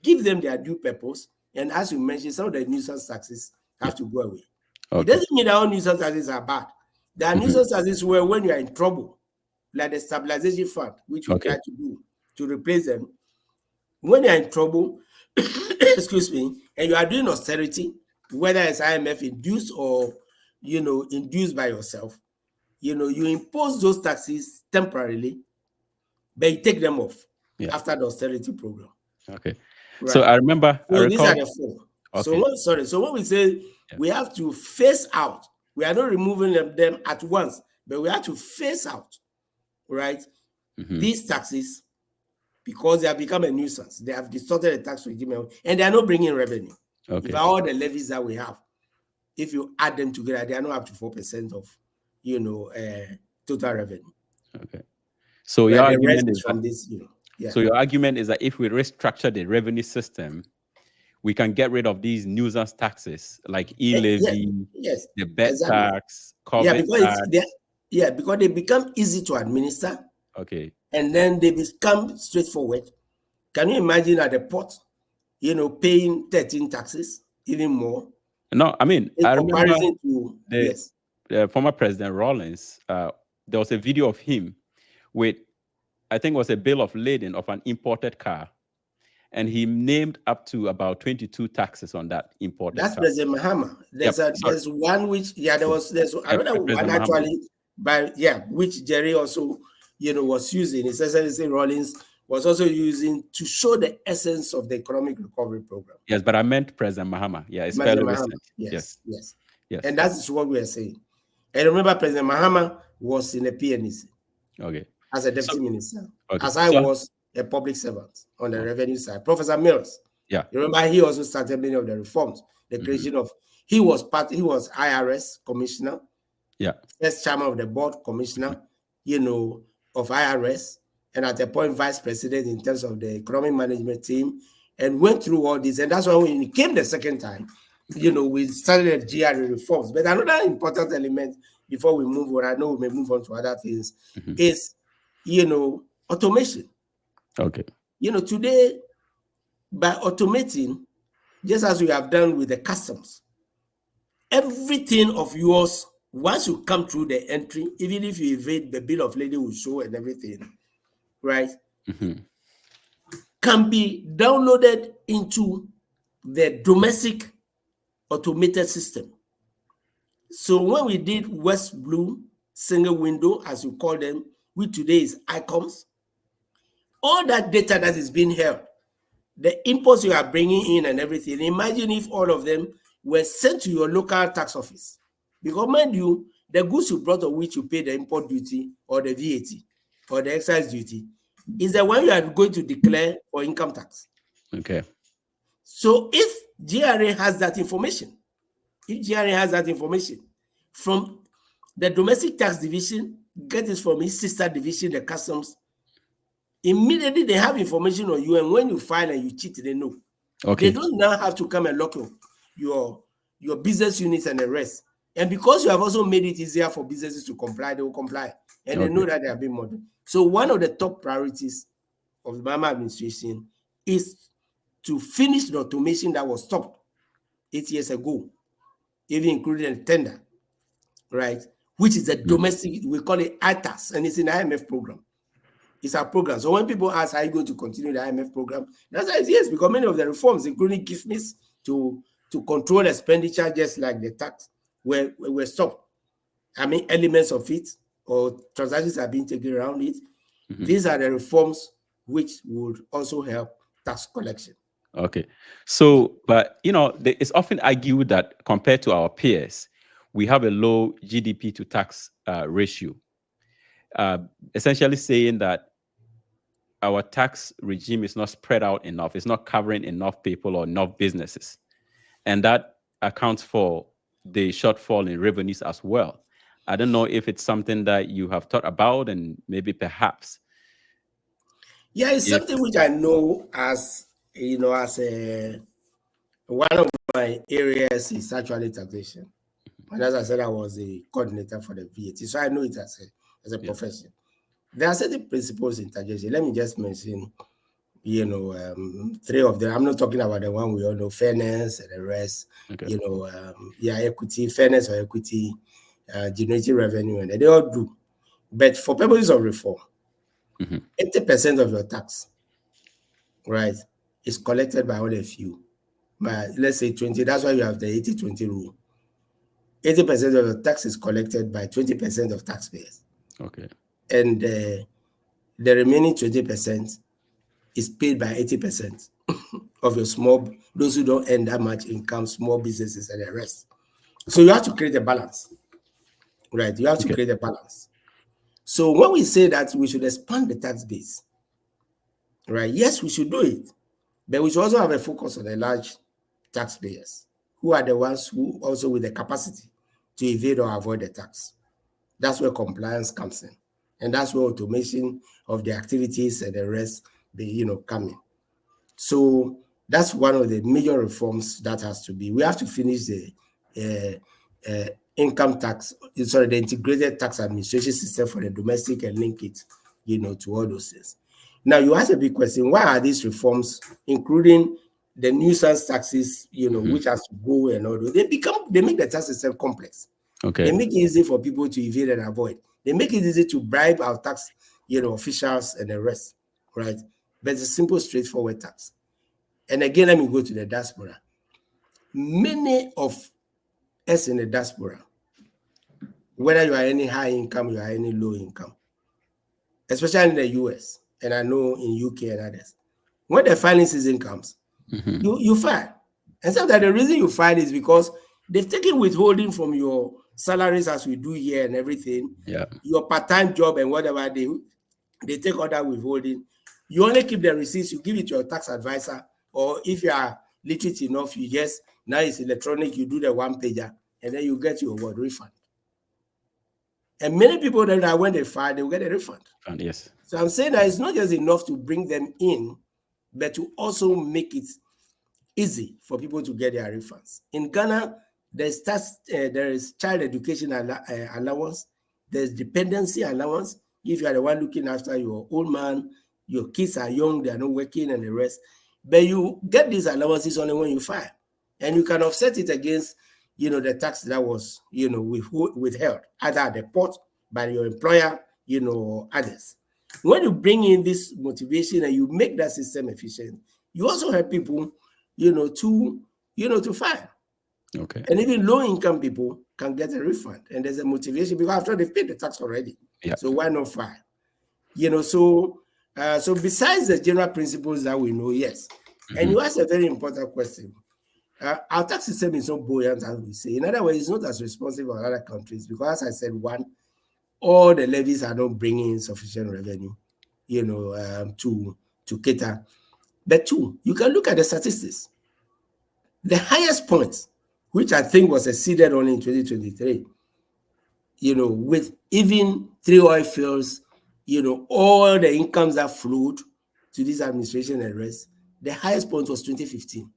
Speaker 2: give them their due purpose. And as you mentioned, some of the nuisance taxes have to go away. It
Speaker 1: Okay.
Speaker 2: doesn't mean that all nuisance taxes are bad. There are nuisance taxes where when you are in trouble, like the stabilization fund, which we try to do to replace them. When you're in trouble, excuse me, and you are doing austerity, whether it's IMF induced or induced by yourself, you impose those taxes temporarily, but you take them off after the austerity program.
Speaker 1: Okay.
Speaker 2: Right.
Speaker 1: So I
Speaker 2: These are
Speaker 1: recall.
Speaker 2: the four.
Speaker 1: Okay.
Speaker 2: So when we say we have to phase out, we are not removing them at once, but we have to phase out, right? These taxes, because they have become a nuisance. They have distorted the tax regime and they are not bringing revenue.
Speaker 1: Okay.
Speaker 2: If all the levies that we have, if you add them together, they are not up to 4% of total revenue.
Speaker 1: Okay. So your argument is
Speaker 2: from
Speaker 1: that,
Speaker 2: this,
Speaker 1: so your argument is that if we restructure the revenue system, we can get rid of these nuisance taxes like e-levy,
Speaker 2: yes,
Speaker 1: the bed
Speaker 2: exactly.
Speaker 1: tax, COVID tax.
Speaker 2: Because they become easy to administer.
Speaker 1: Okay.
Speaker 2: And then they become straightforward. Can you imagine at the port, paying 13 taxes, even more?
Speaker 1: No, I mean,
Speaker 2: In
Speaker 1: I remember
Speaker 2: comparison to, yes.
Speaker 1: the former President Rawlings, there was a video of him with, I think it was a bill of lading of an imported car. And he named up to about 22 taxes on that imported
Speaker 2: That's
Speaker 1: car.
Speaker 2: President Mahama. There's one which, there's another one actually, which Jerry also, was using. His Excellency Rawlings was also using to show the essence of the economic recovery program.
Speaker 1: Yes, but I meant President Mahama. Yeah, it's fairly recent. Yes.
Speaker 2: And that is what we are saying. And remember, President Mahama was in the PNEC.
Speaker 1: Okay.
Speaker 2: As a deputy minister.
Speaker 1: Okay.
Speaker 2: As I was a public servant on the revenue side. Professor Mills.
Speaker 1: Yeah.
Speaker 2: You remember he also started many of the reforms. The creation of, he was IRS commissioner.
Speaker 1: Yeah.
Speaker 2: First chairman of the board commissioner, of IRS. And at a point, vice president in terms of the economic management team, and went through all this. And that's why when he came the second time, we started the GRA reforms. But another important element before we move on, I know we may move on to other things, is, automation.
Speaker 1: Okay.
Speaker 2: Today, by automating, just as we have done with the customs, everything of yours, once you come through the entry, even if you evade, the bill of lading will show and everything, right? Can be downloaded into the domestic automated system. So when we did West Blue single window, as you call them, which today is ICOMS, all that data that is being held, the imports you are bringing in and everything, imagine if all of them were sent to your local tax office. Because mind you, the goods you brought of which you pay the import duty or the VAT or the excise duty is the one you are going to declare for income tax.
Speaker 1: Okay.
Speaker 2: So if GRA has that information, from the domestic tax division, get it from its sister division, the customs, immediately they have information on you, and when you file and you cheat, they know.
Speaker 1: Okay.
Speaker 2: They don't now have to come and lock your business units and the rest. And because you have also made it easier for businesses to comply, they will comply. And they know that they are being monitored. So one of the top priorities of the Mahama administration is to finish the automation that was stopped 8 years ago, even including the tender, right? Which is a domestic, we call it ITAS, and it's an IMF program. It's our program. So when people ask, are you going to continue the IMF program? That's yes, because many of the reforms, including GIFMIS to to control expenditure, just like the tax were stopped. I mean, elements of it or transactions are being taken around it. These are the reforms which would also help tax collection.
Speaker 1: Okay. So, but it's often argued that compared to our peers, we have a low GDP to tax ratio, essentially saying that our tax regime is not spread out enough. It's not covering enough people or enough businesses. And that accounts for the shortfall in revenues as well. I don't know if it's something that you have thought about, and maybe perhaps.
Speaker 2: Yeah, it's something which I know as one of my areas is actually taxation. And as I said, I was a coordinator for the VAT, so I know it as a profession. There are certain principles in taxation. Let me just mention, three of them. I'm not talking about the one we all know, fairness and the rest.
Speaker 1: Okay.
Speaker 2: Equity, fairness or equity, generating revenue, and they all do. But for purposes of reform, 80% of your tax, right, is collected by only a few. But let's say 20. That's why you have the 80-20 rule. 80% of the tax is collected by 20% of taxpayers.
Speaker 1: Okay.
Speaker 2: And the remaining 20% is paid by 80% of your those who don't earn that much income, small businesses and the rest. So you have to create a balance, right? You have to create a balance. So when we say that we should expand the tax base, right? Yes, we should do it, but we should also have a focus on the large taxpayers, who are the ones who also with the capacity to evade or avoid the tax. That's where compliance comes in. And that's where automation of the activities and the rest, come in. So that's one of the major reforms that has to be. We have to finish the income tax, the integrated tax administration system for the domestic and link it, to all those things. Now, you ask a big question, why are these reforms, including the nuisance taxes, which has to go and all those, they make the tax system complex.
Speaker 1: Okay.
Speaker 2: They make it easy for people to evade and avoid. They make it easy to bribe our tax, officials and the rest, right? But it's a simple, straightforward tax. And again, let me go to the diaspora. Many of us in the diaspora, whether you are any high income, you are any low income, especially in the US, and I know in UK and others, when the filing season comes, you file. And sometimes the reason you file is because they've taken withholding from your salaries, as we do here and everything.
Speaker 1: Yeah.
Speaker 2: Your part-time job and whatever, they take all that withholding. You only keep the receipts, you give it to your tax advisor, or if you are literate enough, you just, now it's electronic, you do the one pager, and then you get your refund. And many people that when they file, they will get a refund.
Speaker 1: Yes.
Speaker 2: So I'm saying that it's not just enough to bring them in, but to also make it easy for people to get their refunds. In Ghana, there is child education allowance, there's dependency allowance. If you are the one looking after your old man, your kids are young, they are not working and the rest, but you get these allowances only when you file. And you can offset it against, the tax that was, withheld, either at the port by your employer, others. When you bring in this motivation and you make that system efficient, you also help people, to file.
Speaker 1: Okay.
Speaker 2: And even low-income people can get a refund. And there's a motivation because after they've paid the tax already.
Speaker 1: Yeah.
Speaker 2: So why not file? So besides the general principles that we know, yes. And you asked a very important question. Our tax system is not buoyant, as we say. In other words, it's not as responsive as other countries because, as I said, one, all the levies are not bringing in sufficient revenue, to cater. But two, you can look at the statistics. The highest point, which I think was exceeded only in 2023, with even 3 oil fields, all the incomes that flowed to this administration and rest, the highest point was 2015.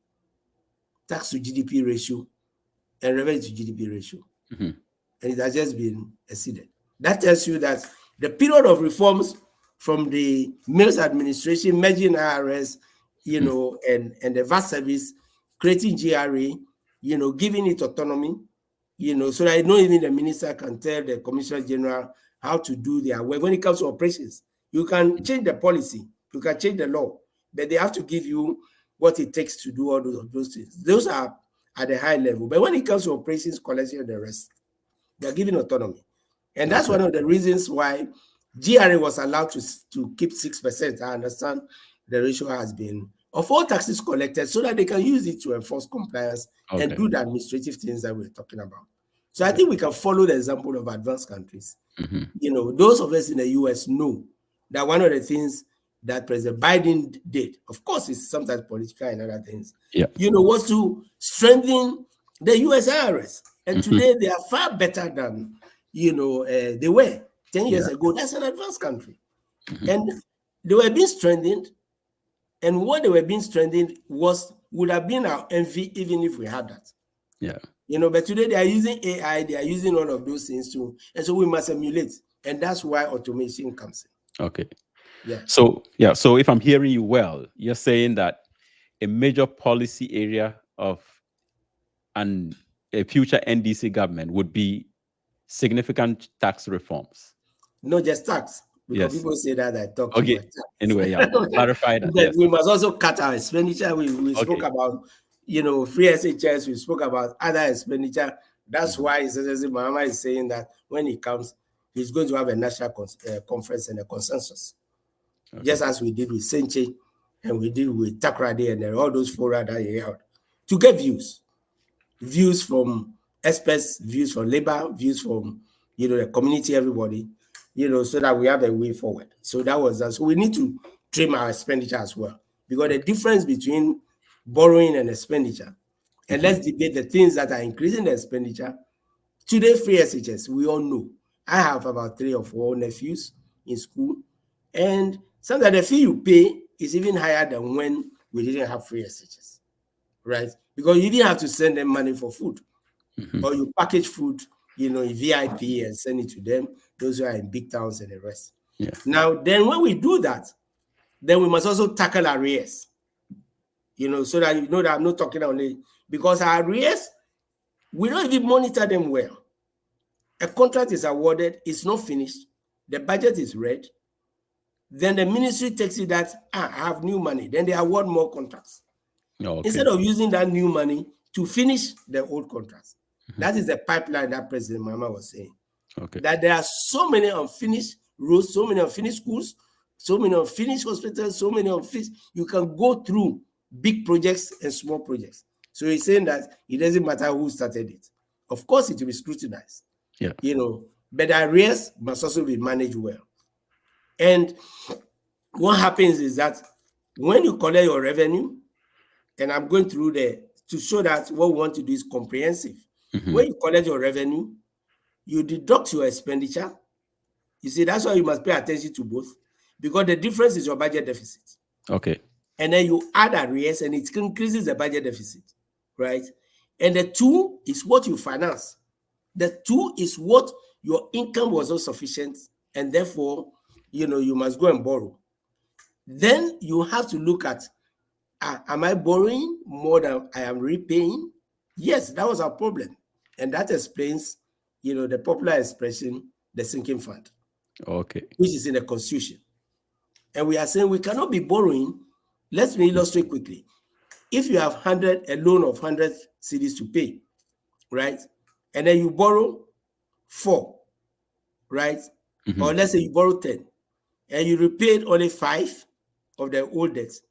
Speaker 2: Tax to GDP ratio and revenue to GDP ratio. And it has just been exceeded. That tells you that the period of reforms from the Mills administration, merging IRS, and the VAT service, creating GRA, giving it autonomy, so that not even the minister can tell the Commissioner General how to do their work. When it comes to operations, you can change the policy, you can change the law, but they have to give you what it takes to do all those things. Those are at a high level. But when it comes to operations, collection, and the rest, they're given autonomy. And that's one of the reasons why GRA was allowed to keep 6%. I understand the ratio has been of all taxes collected so that they can use it to enforce compliance and do the administrative things that we're talking about. So I think we can follow the example of advanced countries. Those of us in the US know that one of the things that President Biden did, of course, it's sometimes political and other things, was to strengthen the US IRS. And today they are far better than, they were 10 years ago. That's an advanced country. And they were being strengthened. And what they were being strengthened would have been our envy even if we had that. But today they are using AI, they are using all of those things too. And so we must emulate. And that's why automation comes in.
Speaker 1: Okay. So if I'm hearing you well, you're saying that a major policy area of a future NDC government would be significant tax reforms.
Speaker 2: Not just tax, because people say that I talk too much tax.
Speaker 1: Anyway, clarify that.
Speaker 2: But we must also cut our expenditure. We spoke about, free SHS, we spoke about other expenditure. That's why Mahama is saying that when he comes, he's going to have a national conference and a consensus. Just as we did with Senche and we did with Takrade and all those fora that he held, to get views from experts, views from labor, views from the community, everybody, so that we have a way forward. So that was that. So we need to trim our expenditure as well, because the difference between borrowing and expenditure, and let's debate the things that are increasing the expenditure. Today, free SHS, we all know. I have about 3 or 4 nephews in school, and sometimes the fee you pay is even higher than when we didn't have free SHS, right? Because you didn't have to send them money for food, or you package food, in VIP and send it to them, those who are in big towns and the rest. Now, then when we do that, then we must also tackle arrears, so that that I'm not talking only, because our arrears, we don't even monitor them well. A contract is awarded, it's not finished, the budget is read, then the ministry takes it that, I have new money, then they award more contracts. Instead of using that new money to finish the old contracts. That is the pipeline that President Mahama was saying. That there are so many unfinished roads, so many unfinished schools, so many unfinished hospitals, so many unfinished. You can go through big projects and small projects. So he's saying that it doesn't matter who started it. Of course, it will be scrutinized. But the arrears must also be managed well. And what happens is that when you collect your revenue, and I'm going through to show that what we want to do is comprehensive. When you collect your revenue, you deduct your expenditure. You see, that's why you must pay attention to both, because the difference is your budget deficit. And then you add arrears, and it increases the budget deficit, right? And the 2 is what you finance. The 2 is what your income was not sufficient, and therefore, you must go and borrow. Then you have to look at, am I borrowing more than I am repaying? Yes, that was our problem. And that explains, the popular expression, the sinking fund, which is in the Constitution. And we are saying we cannot be borrowing. Let me illustrate quickly. If you have a loan of 100 cedis to pay, right? And then you borrow 4, right? Or let's say you borrow 10, and you repaid only 5 of the old debts.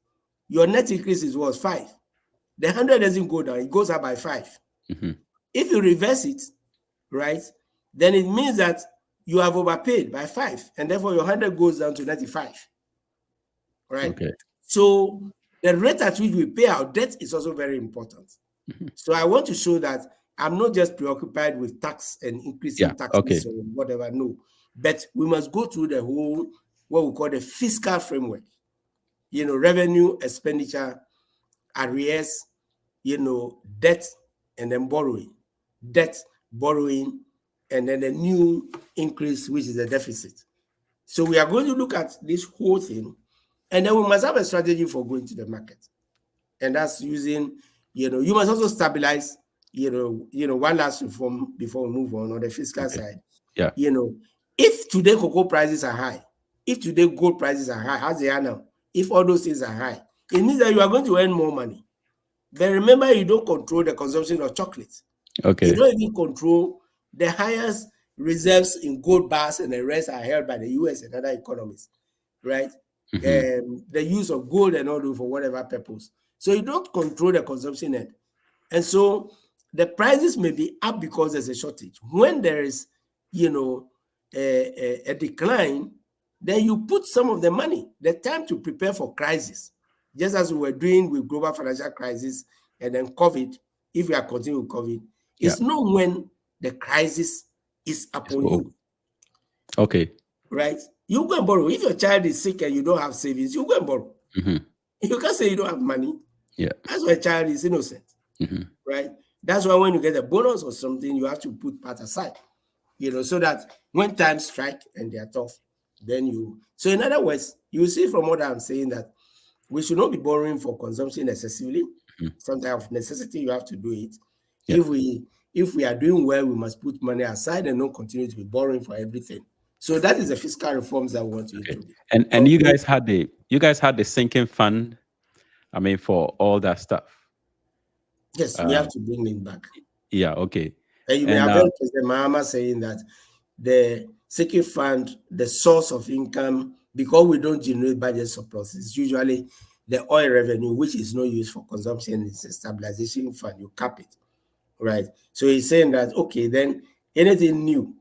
Speaker 2: Your net increase is what? 5. The 100 doesn't go down, it goes up by 5. If you reverse it, right, then it means that you have overpaid by 5, and therefore your 100 goes down to 95. Right? So the rate at which we pay our debt is also very important. So I want to show that I'm not just preoccupied with tax and increasing taxes or whatever, no. But we must go through the whole, what we call the fiscal framework. Revenue, expenditure, arrears, debt, and then borrowing. Debt, borrowing, and then the new increase, which is the deficit. So we are going to look at this whole thing, and then we must have a strategy for going to the market. And that's using, you must also stabilize, one last reform before we move on the fiscal side. If today cocoa prices are high, if today gold prices are high, as they are now, if all those things are high, it means that you are going to earn more money. But remember, you don't control the consumption of chocolate. You
Speaker 1: Okay.
Speaker 2: don't even control the highest reserves in gold bars, and the rest are held by the US and other economies, right? The use of gold and all for whatever purpose. So you don't control the consumption end. And so the prices may be up because there's a shortage. When there is, a decline, then you put some of the money, the time to prepare for crisis, just as we were doing with global financial crisis and then COVID. If we are continuing with COVID, it's not when the crisis is upon you.
Speaker 1: Okay.
Speaker 2: Right? You go and borrow. If your child is sick and you don't have savings, you go and borrow. You can't say you don't have money.
Speaker 1: Yeah.
Speaker 2: That's why a child is innocent. Right? That's why when you get a bonus or something, you have to put part aside, so that when times strike and they are tough, then you. So in other words, you see from what I'm saying that we should not be borrowing for consumption excessively. Some type of necessity, you have to do it.
Speaker 1: Yeah.
Speaker 2: If we are doing well, we must put money aside and not continue to be borrowing for everything. So that is the fiscal reforms that we want to introduce.
Speaker 1: And you guys had the sinking fund, I mean, for all that stuff.
Speaker 2: Yes, we have to bring it back.
Speaker 1: Yeah, okay.
Speaker 2: And you may have heard President Mahama saying that the sinking fund, the source of income, because we don't generate budget surpluses, usually the oil revenue, which is not used for consumption, is a stabilization fund. You cap it, right? So he's saying that, okay, then anything new,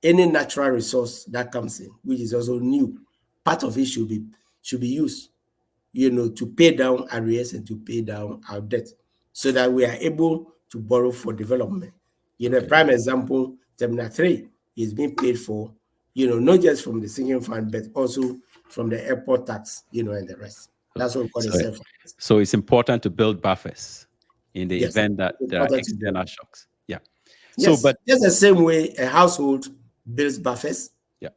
Speaker 2: any natural resource that comes in, which is also new, part of it should be used, to pay down arrears and to pay down our debt, so that we are able to borrow for development. A prime example, Terminal 3 is being paid for, not just from the sinking fund, but also from the airport tax, and the rest. That's what we call the
Speaker 1: So it's important to build buffers in the event that there are external shocks. Yeah.
Speaker 2: Yes, so, but just the same way a household builds buffers.
Speaker 1: Yeah.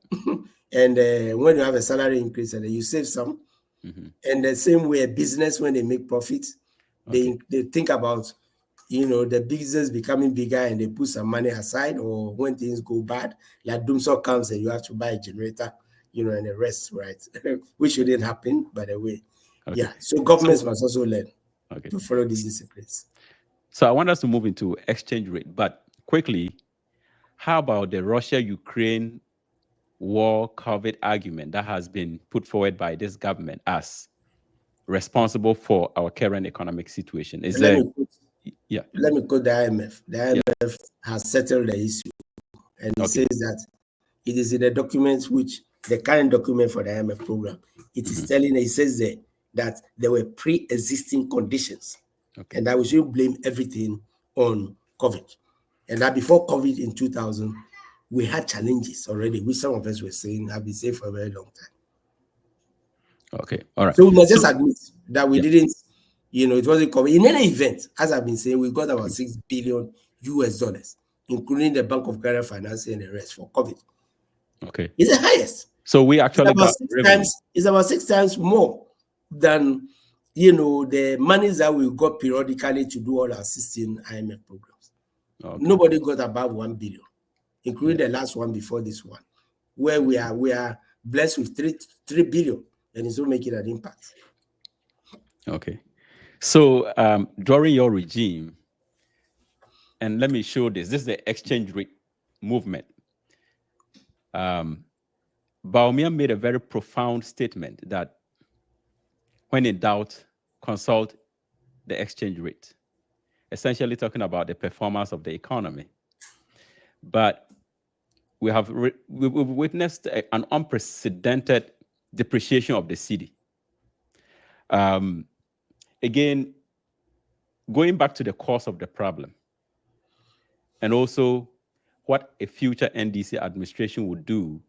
Speaker 2: And when you have a salary increase and you save some, and the same way a business, when they make profits, they think about, the business becoming bigger and they put some money aside, or when things go bad, like doomsday comes and you have to buy a generator, and the rest, right? Which shouldn't happen, by the way. Yeah. So governments must also learn to follow these disciplines.
Speaker 1: So I want us to move into exchange rate, but quickly, how about the Russia-Ukraine war COVID argument that has been put forward by this government as responsible for our current economic situation?
Speaker 2: Let me quote the IMF. The IMF has settled the issue, and it says that it is in the documents, which the current document for the IMF program, it is telling, it says that there were pre-existing conditions, and that we should blame everything on COVID, and that before COVID in 2000, we had challenges already, which some of us were saying have been saying for a very long time.
Speaker 1: Okay, all right.
Speaker 2: So we must just admit that we didn't, it wasn't COVID. In any event, as I've been saying, we got about $6 billion, including the Bank of Ghana financing and the rest for COVID.
Speaker 1: Okay.
Speaker 2: It's the highest.
Speaker 1: So we actually
Speaker 2: it's about 6 times more than, the monies that we got periodically to do all our 16 IMF programs. Nobody got above 1 billion, including the last one before this one, where we are blessed with 3 billion, and it's not making an impact.
Speaker 1: Okay. So during your regime, and let me show this is the exchange rate movement. Baumia made a very profound statement that when in doubt, consult the exchange rate, essentially talking about the performance of the economy. But we have we've witnessed an unprecedented depreciation of the cedi. Again, going back to the cause of the problem, and also what a future NDC administration would do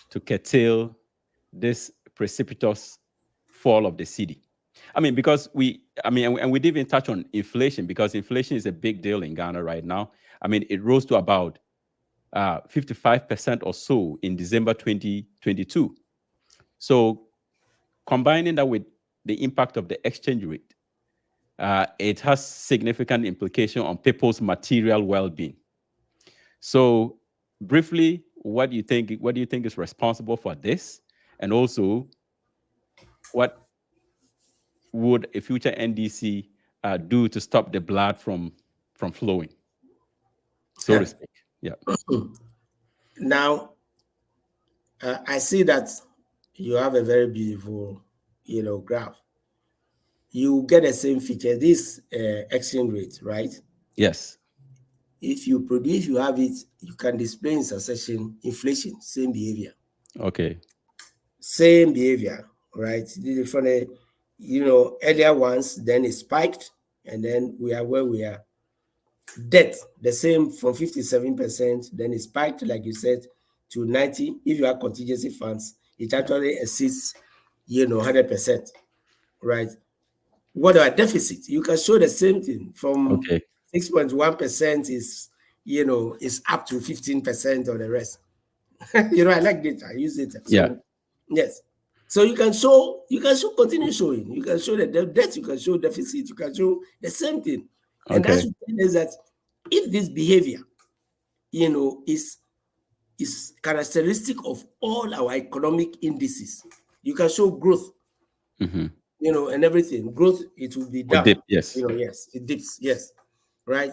Speaker 1: to curtail this precipitous fall of the cedi. I mean, because we didn't even touch on inflation, because inflation is a big deal in Ghana right now. I mean, it rose to about 55% or so in December 2022. So combining that with the impact of the exchange rate, it has significant implication on people's material well-being. So briefly, what do you think is responsible for this? And also, what would a future NDC do to stop the blood from flowing, so to speak? Yeah.
Speaker 2: Now, I see that you have a very beautiful, graph. You get the same feature. This exchange rate, right?
Speaker 1: Yes.
Speaker 2: If you produce, you have it, you can display in succession inflation, same behavior.
Speaker 1: Okay.
Speaker 2: Same behavior, right? From the, earlier ones, then it spiked, and then we are where we are. Debt, the same from 57%, then it spiked, like you said, to 90. If you have contingency funds, it actually exceeds, 100%, right? What about deficit? You can show the same thing from
Speaker 1: Okay.
Speaker 2: 6.1% is up to 15% of the rest. I like data, I use data.
Speaker 1: Yeah.
Speaker 2: So yes. So you can continue showing. You can show the debt, you can show deficit, you can show the same thing. And that's
Speaker 1: Okay.
Speaker 2: is that if this behavior, is characteristic of all our economic indices, you can show growth,
Speaker 1: Mm-hmm.
Speaker 2: and everything. Growth, it will be
Speaker 1: Or
Speaker 2: down.
Speaker 1: dip. Yes.
Speaker 2: Yes, it dips, yes. Right?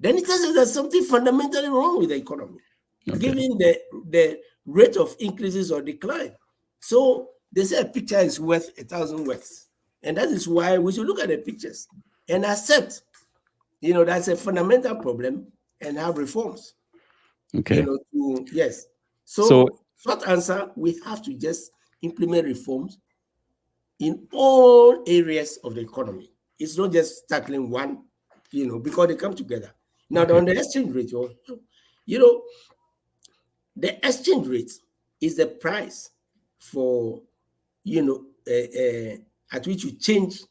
Speaker 2: Then it tells us there's something fundamentally wrong with the economy,
Speaker 1: Okay.
Speaker 2: given the rate of increases or decline. So they say a picture is worth 1,000 words. And that is why we should look at the pictures and accept, that's a fundamental problem and have reforms,
Speaker 1: Okay.
Speaker 2: yes.
Speaker 1: So
Speaker 2: So short answer, we have to just implement reforms in all areas of the economy. It's not just tackling one, because they come together. Now,
Speaker 1: okay.
Speaker 2: on the exchange rate, you know, the exchange rate is the price for, at which you change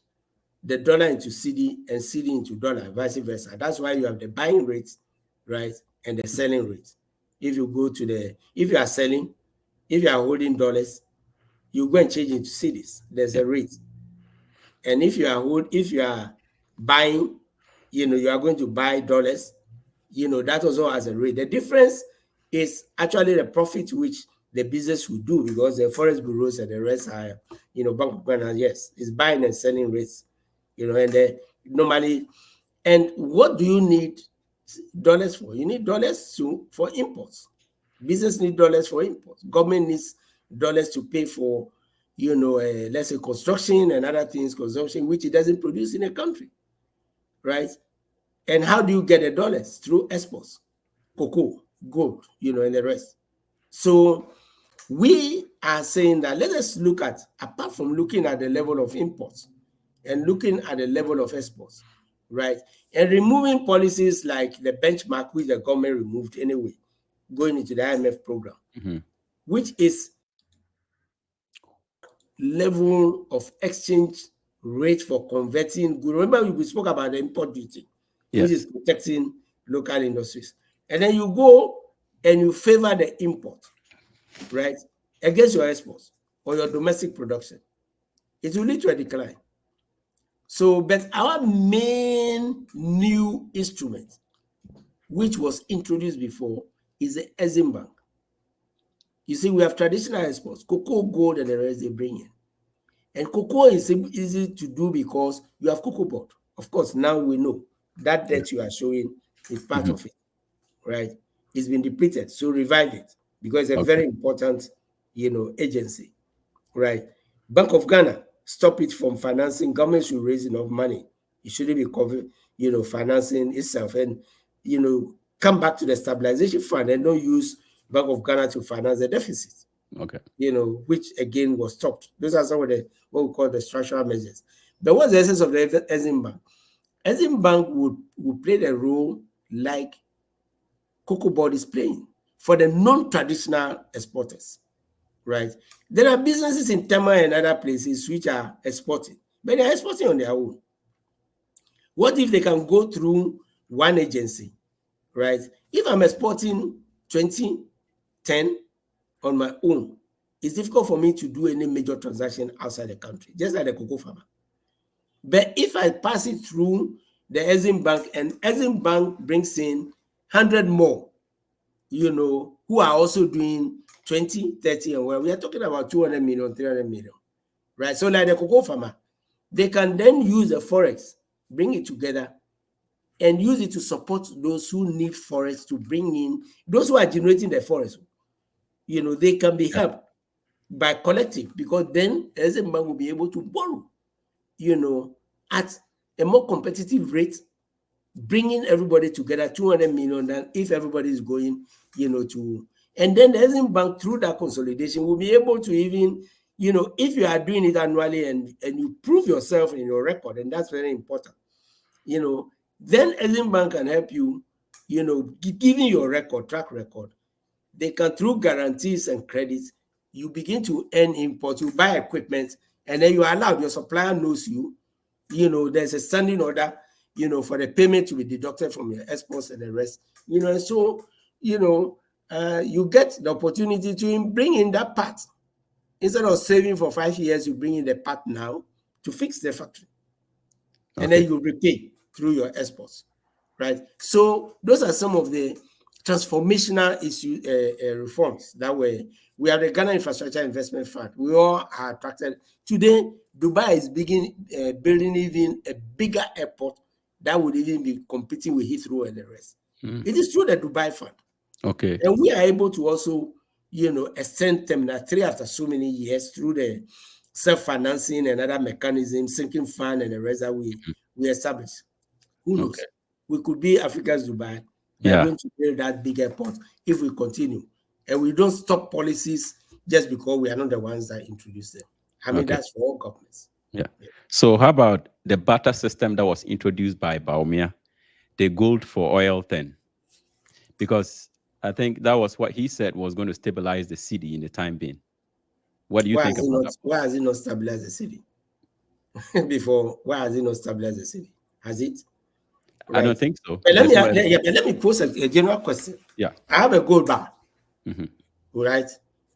Speaker 2: the dollar into CD and CD into dollar, vice versa. That's why you have the buying rate, right, and the selling rate. If you go to if you are selling, if you are holding dollars, you go and change it to CDs. There's a rate. And if you are buying, you are going to buy dollars, that also has a rate. The difference is actually the profit which the business will do, because the forex bureaus and the rest are, Bank of Ghana, yes, is buying and selling rates, and normally. And what do you need dollars for? You need dollars for imports. Business need dollars for imports. Government needs dollars to pay for, let's say construction and other things, consumption, which it doesn't produce in a country, right? And how do you get the dollars? Through exports, cocoa, gold, and the rest. So we are saying that let us look at, apart from looking at the level of imports and looking at the level of exports, right? And removing policies like the benchmark, which the government removed anyway, going into the IMF program,
Speaker 1: Mm-hmm.
Speaker 2: which is level of exchange rate for converting goods. Remember, we spoke about the import duty, which is
Speaker 1: Yes.
Speaker 2: protecting local industries. And then you go and you favor the import, right, against your exports or your domestic production. It will lead to a decline. So, but our main new instrument, which was introduced before, is the Exim Bank. You see, we have traditional exports, cocoa, gold, and the rest they bring in. And cocoa is easy to do because you have cocoa board. Of course, now we know that debt you are showing is part
Speaker 1: Mm-hmm.
Speaker 2: of it, right? It's been depleted, so revive it, because it's a
Speaker 1: Okay.
Speaker 2: very important, agency, right? Bank of Ghana, stop it from financing. Government should raise enough money. It shouldn't be covered, financing itself, and come back to the stabilization fund and don't use Bank of Ghana to finance the deficit,
Speaker 1: Okay.
Speaker 2: which again was stopped. Those are some of the what we call the structural measures. But what's the essence of the Exim Bank? Exim Bank would play the role like Cocoa Board is playing for the non-traditional exporters, right? There are businesses in Tema and other places which are exporting, but they're exporting on their own. What if they can go through one agency, right? If I'm exporting 2010 on my own, it's difficult for me to do any major transaction outside the country, just like the cocoa farmer. But if I pass it through the Exim Bank, and Exim Bank brings in 100 more, who are also doing 20, 30, and well, we are talking about 200 million, 300 million, right? So like the cocoa farmer, they can then use the forex bring it together, and use it to support those who need forest to bring in, those who are generating the forest. They can be helped by collective, because then Exim Bank will be able to borrow, at a more competitive rate, bringing everybody together, 200 million, than if everybody is going, to, and then the Exim Bank, through that consolidation, will be able to even, if you are doing it annually and you prove yourself in your record, and that's very important, then Exim Bank can help you, giving your track record. They can, through guarantees and credits, you begin to earn import, you buy equipment, and then you are allowed, your supplier knows you, there's a standing order, for the payment to be deducted from your exports and the rest, and so, you get the opportunity to bring in that part. Instead of saving for 5 years, you bring in the part now to fix the factory. And then you repay through your exports, right? So those are some of the transformational issue reforms that we have the Ghana Infrastructure Investment Fund. We all are attracted. Today, Dubai is building even a bigger airport that would even be competing with Heathrow and the rest. It is through the Dubai Fund.
Speaker 1: Okay.
Speaker 2: And we are able to also, extend Terminal 3 after so many years through the self-financing and other mechanisms, sinking fund and the rest that we established. Who knows?
Speaker 1: Okay.
Speaker 2: We could be Africa's Dubai. We are going to build that big airport if we continue. And we don't stop policies just because we are not the ones that introduce them. I mean, that's for all governments.
Speaker 1: Yeah. So how about the barter system that was introduced by Baumia, the gold for oil thing? Because I think that was what he said was going to stabilize the city in the time being. What do you think about that?
Speaker 2: Why has it not stabilized the city? Before, why has it not stabilized the city? Has it?
Speaker 1: Right. I don't think so.
Speaker 2: But let me pose a general question.
Speaker 1: Yeah.
Speaker 2: I have a gold bar. Right?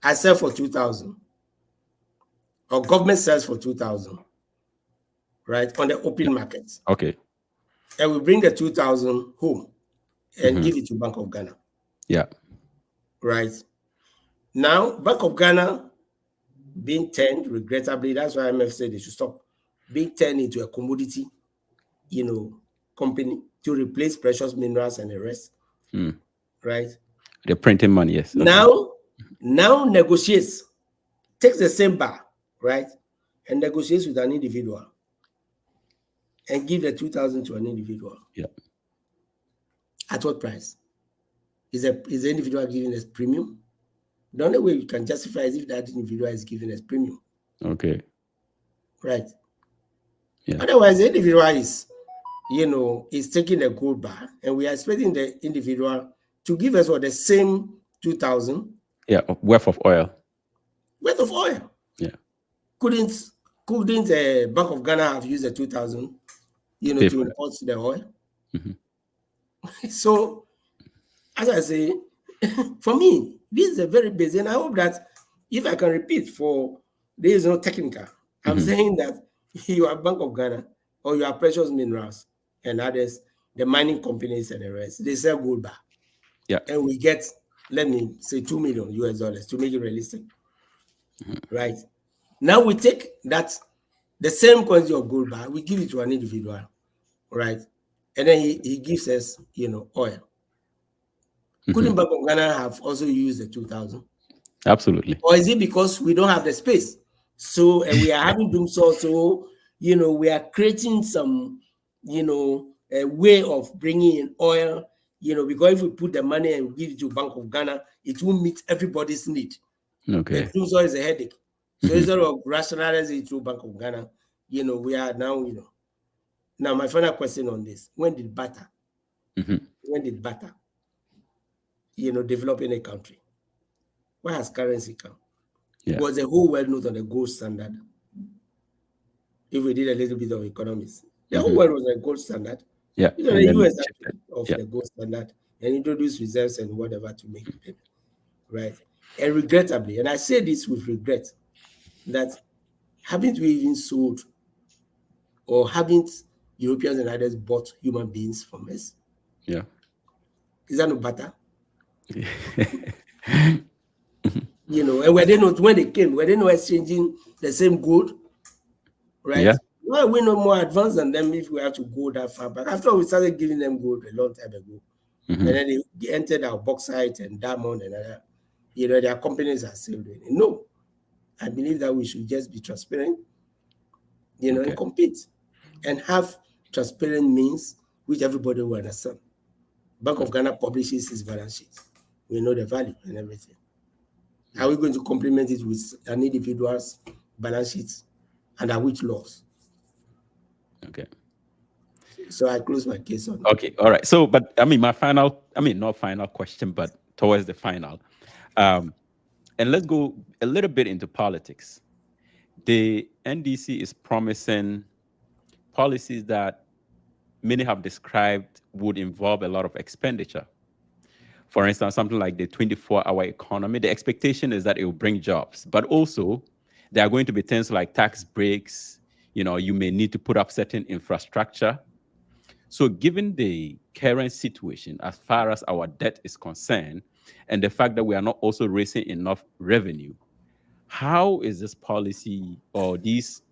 Speaker 2: I sell for 2,000. Or government sells for 2,000. Right? On the open market.
Speaker 1: Okay.
Speaker 2: And we bring the 2,000 home and give it to Bank of Ghana.
Speaker 1: Yeah.
Speaker 2: Right? Now, Bank of Ghana being turned, regrettably, that's why IMF said they should stop, being turned into a commodity, company to replace precious minerals and the rest. Right?
Speaker 1: They're printing money, yes.
Speaker 2: Okay. Now negotiates, takes the same bar, right? And negotiates with an individual and give the 2,000 to an individual.
Speaker 1: Yeah.
Speaker 2: At what price? Is the individual giving us premium? The only way you can justify is if that individual is giving us premium.
Speaker 1: Okay.
Speaker 2: Right.
Speaker 1: Yeah.
Speaker 2: Otherwise, the individual is taking a gold bar, and we are expecting the individual to give us the same 2,000.
Speaker 1: Yeah, worth of oil.
Speaker 2: Worth of oil.
Speaker 1: Yeah.
Speaker 2: Couldn't Bank of Ghana have used the 2,000, to import the oil? So, as I say, for me, this is a very basic, and I hope that if I can repeat, for there is no technical, I'm saying that you are Bank of Ghana or you are Precious Minerals and others, the mining companies and the rest, they sell gold bar.
Speaker 1: Yeah.
Speaker 2: And we get, let me say, $2 million to make it realistic. Right. Now we take that, the same quantity of gold bar, we give it to an individual, right? And then he gives us, oil. Couldn't Bank of Ghana have also used the 2,000?
Speaker 1: Absolutely.
Speaker 2: Or is it because we don't have the space? So, and we are having doom so, we are creating some, a way of bringing in oil, because if we put the money and give it to Bank of Ghana, it will meet everybody's need.
Speaker 1: Okay.
Speaker 2: And doom so is a headache. So instead of rationalizing it through Bank of Ghana, we are now, Now, my final question on this: when did barter? When did barter? Develop in a country? Where has currency come?
Speaker 1: Yeah.
Speaker 2: Was the whole world not on the gold standard? If we did a little bit of economics, the whole world was a gold standard.
Speaker 1: Yeah.
Speaker 2: The US of the gold standard and introduced reserves and whatever to make it payment. Right. And regrettably, and I say this with regret, that haven't we even sold, or haven't Europeans and others bought human beings from us?
Speaker 1: Yeah.
Speaker 2: Is that no barter? And were they not, when they came, were they not exchanging the same gold? Right?
Speaker 1: Yeah.
Speaker 2: Why are we not more advanced than them if we have to go that far back? After all, we started giving them gold a long time ago. And then they entered our bauxite and diamond and other, their companies are still doing it. No, I believe that we should just be transparent, and compete and have transparent means which everybody will understand. Bank of Ghana publishes its balance sheet. We know the value and everything. Are we going to complement it with an individual's balance sheet? Under which laws?
Speaker 1: Okay.
Speaker 2: So I close my case on.
Speaker 1: Okay, all right. So, but not final question, but towards the final. And let's go a little bit into politics. The NDC is promising policies that many have described would involve a lot of expenditure. For instance, something like the 24-hour economy, the expectation is that it will bring jobs, but also there are going to be things like tax breaks. You may need to put up certain infrastructure. So given the current situation, as far as our debt is concerned, and the fact that we are not also raising enough revenue, how is this policy or these,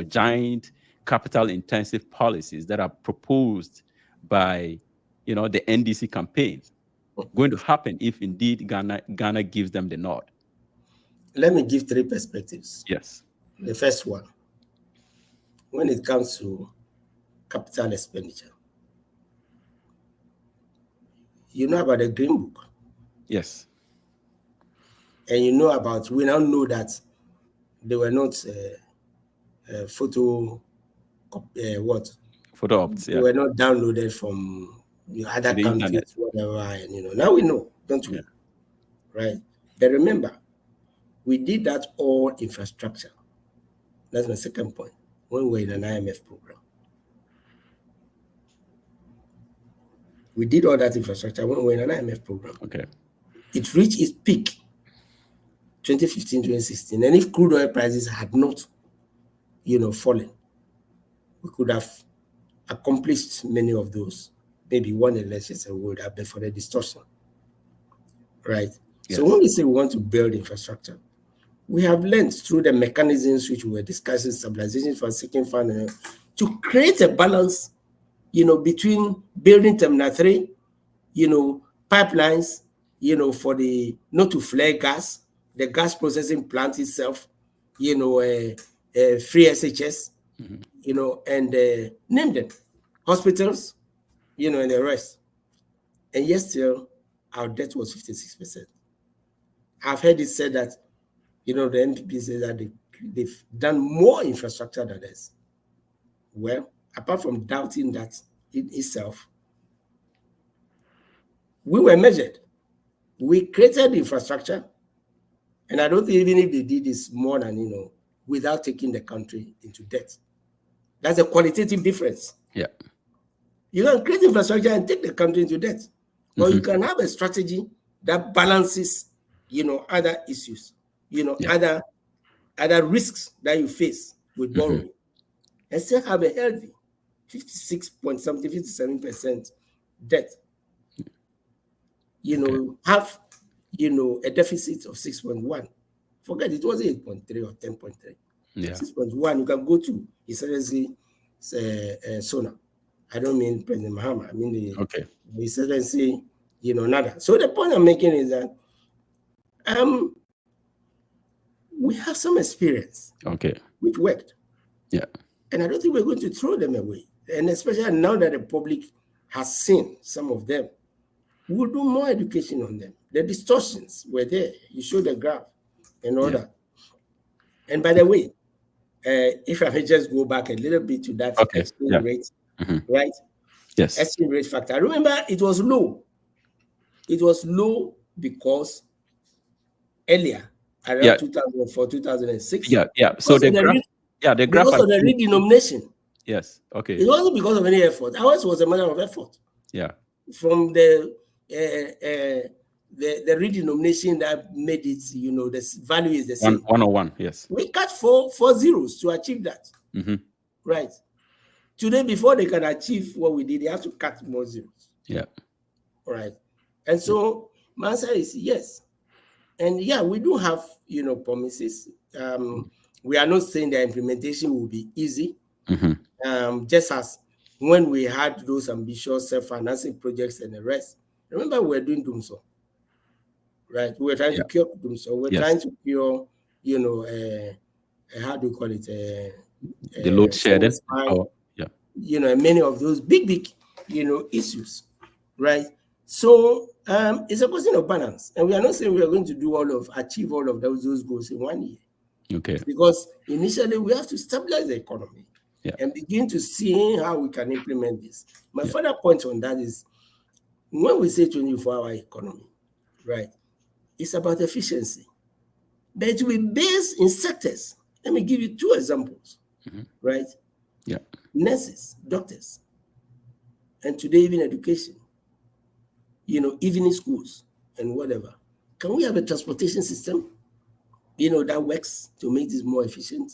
Speaker 1: giant capital intensive policies that are proposed by, the NDC campaign going to happen if indeed Ghana gives them the nod?
Speaker 2: Let me give three perspectives.
Speaker 1: Yes.
Speaker 2: The first one, when it comes to capital expenditure, you know about the Green Book.
Speaker 1: Yes.
Speaker 2: And we now know that they were not photo
Speaker 1: ops.
Speaker 2: They were not downloaded from other
Speaker 1: the
Speaker 2: countries,
Speaker 1: internet.
Speaker 2: whatever. And now we know, don't we?
Speaker 1: Yeah.
Speaker 2: Right? But remember, we did that all infrastructure. That's my second point. When we were in an IMF program, we did all that infrastructure when we were in an IMF program.
Speaker 1: Okay.
Speaker 2: It reached its peak 2015, 2016. And if crude oil prices had not, fallen, we could have accomplished many of those. Maybe one election would have been for the distortion. Right? Yes. So when we say we want to build infrastructure, we have learned through the mechanisms which we were discussing, stabilization fund, sinking fund, to create a balance, between building Terminal 3, pipelines, for the not to flare gas, the gas processing plant itself, free SHS, and name them, hospitals, and the rest. And yet still, our debt was 56%. I've heard it said that, the NPP says that they've done more infrastructure than us. Well, apart from doubting that in itself, we were measured. We created infrastructure, and I don't think even if they did this more than, without taking the country into debt. That's a qualitative difference.
Speaker 1: Yeah.
Speaker 2: You can create infrastructure and take the country into debt. Or you can have a strategy that balances, other issues, other risks that you face with borrowing, and still have a healthy 57% debt. Have, a deficit of 6.1. Forget it wasn't 8.3 or 10.3.
Speaker 1: Yeah.
Speaker 2: 6.1, you can go to His Excellency Sona. I don't mean President Mahama. I mean the His Excellency, Nada. So the point I'm making is that we have some experience.
Speaker 1: Okay.
Speaker 2: Which worked.
Speaker 1: Yeah.
Speaker 2: And I don't think we're going to throw them away. And especially now that the public has seen some of them, we'll do more education on them. The distortions were there. You show the graph and all that. And by the way, if I may just go back a little bit to that exchange rate, right?
Speaker 1: Yes.
Speaker 2: Exchange rate factor. I remember it was low. It was low because earlier, around 2004, 2006.
Speaker 1: Yeah. So the graph, the graph
Speaker 2: because of the redenomination.
Speaker 1: Yes. Okay.
Speaker 2: It wasn't because of any effort. Ours was a matter of effort.
Speaker 1: Yeah.
Speaker 2: From the redenomination that made it, the value is the same.
Speaker 1: 101. Yes.
Speaker 2: We cut four zeros to achieve that. Right. Today, before they can achieve what we did, they have to cut more zeros.
Speaker 1: Yeah.
Speaker 2: Right. And so my answer is yes. And we do have, promises. We are not saying the implementation will be easy. Just as when we had those ambitious self-financing projects and the rest. Remember, we were doing Doomso, right? We were trying to cure Doomso. We're trying to cure, how do you call it?
Speaker 1: The load shedding.
Speaker 2: Many of those big, issues, right? So it's a question of balance, and we are not saying we are going to achieve all of those goals in 1 year.
Speaker 1: Okay.
Speaker 2: Because initially we have to stabilize the economy and begin to see how we can implement this. My further point on that is when we say 24-hour economy, right, it's about efficiency. But it will be based in sectors. Let me give you 2 examples, right?
Speaker 1: Yeah.
Speaker 2: Nurses, doctors, and today even education, evening schools and whatever. Can we have a transportation system, that works to make this more efficient,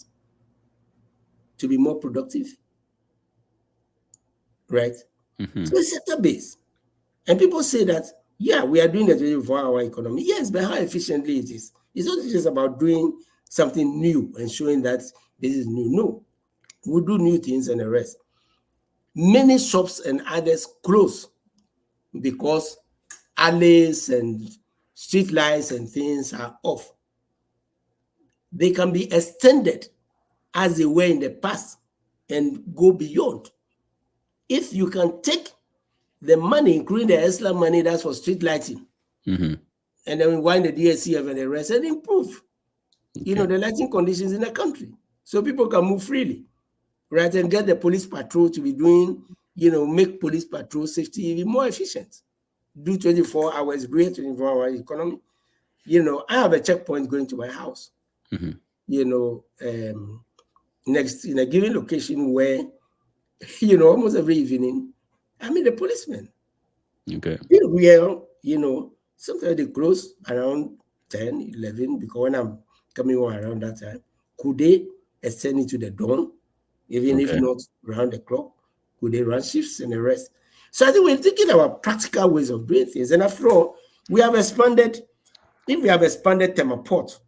Speaker 2: to be more productive, right? So it's sector-based. And people say that, we are doing the 24-hour economy. Yes, but how efficiently it is. It's not just about doing something new and showing that this is new. No, we'll do new things and the rest. Many shops and others close because alleys and street lights and things are off. They can be extended as they were in the past and go beyond. If you can take the money, including the extra money that's for street lighting, and then wind the DSCF and the rest and improve, the lighting conditions in the country so people can move freely, right? And get the police patrol to be doing, make police patrol safety even more efficient. Do 24 hours, great 24-hour economy. I have a checkpoint going to my house, next in a given location where, almost every evening, I meet a policeman.
Speaker 1: Okay.
Speaker 2: Sometimes they close around 10, 11, because when I'm coming home around that time, could they extend it to the dawn, even if not around the clock? Could they run shifts and the rest? So I think we're thinking about practical ways of doing things. And after all, if we have expanded Thermoport,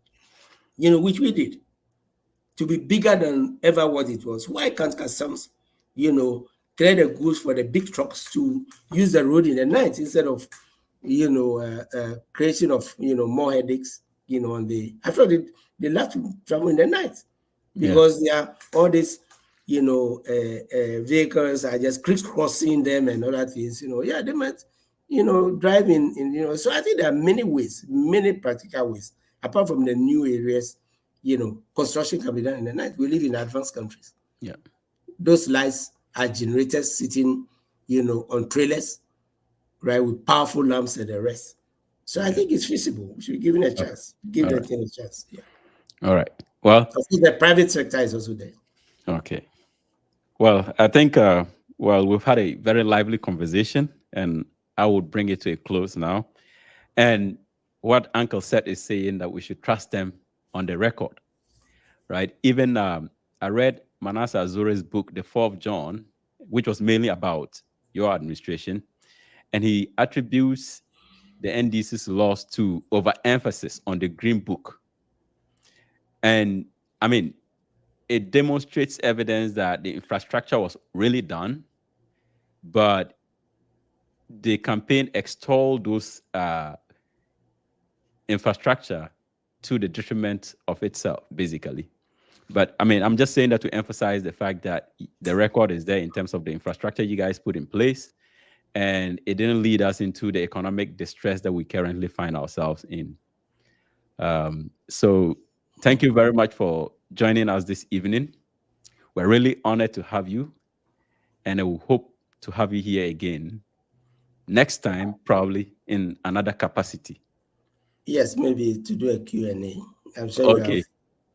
Speaker 2: which we did, to be bigger than ever what it was, why can't customs, clear the goods for the big trucks to use the road in the night instead of, creation of, more headaches, on the, after they love to travel in the night because there are all these, vehicles are just crisscrossing them and other things, they might, drive in, so I think there are many ways, many practical ways, apart from the new areas, construction can be done in the night. We live in advanced countries.
Speaker 1: Yeah.
Speaker 2: Those lights are generators sitting, on trailers, right, with powerful lamps and the rest. So I think it's feasible. We should be given a chance. Give the thing a chance. Yeah.
Speaker 1: All right. Well,
Speaker 2: of course, the private sector is also there.
Speaker 1: Okay. Well, I think we've had a very lively conversation, and I would bring it to a close now. And what Uncle Seth is saying that we should trust them on the record, right? Even I read Manasseh Azure's book, The 4th John, which was mainly about your administration, and he attributes the NDC's loss to overemphasis on the Green Book. And I mean, it demonstrates evidence that the infrastructure was really done, but the campaign extolled those infrastructure to the detriment of itself, basically. But I mean, I'm just saying that to emphasize the fact that the record is there in terms of the infrastructure you guys put in place, and it didn't lead us into the economic distress that we currently find ourselves in. So thank you very much for joining us this evening. We're really honored to have you, and I will hope to have you here again next time, probably in another capacity.
Speaker 2: Yes, maybe to do a Q&A. I'm sure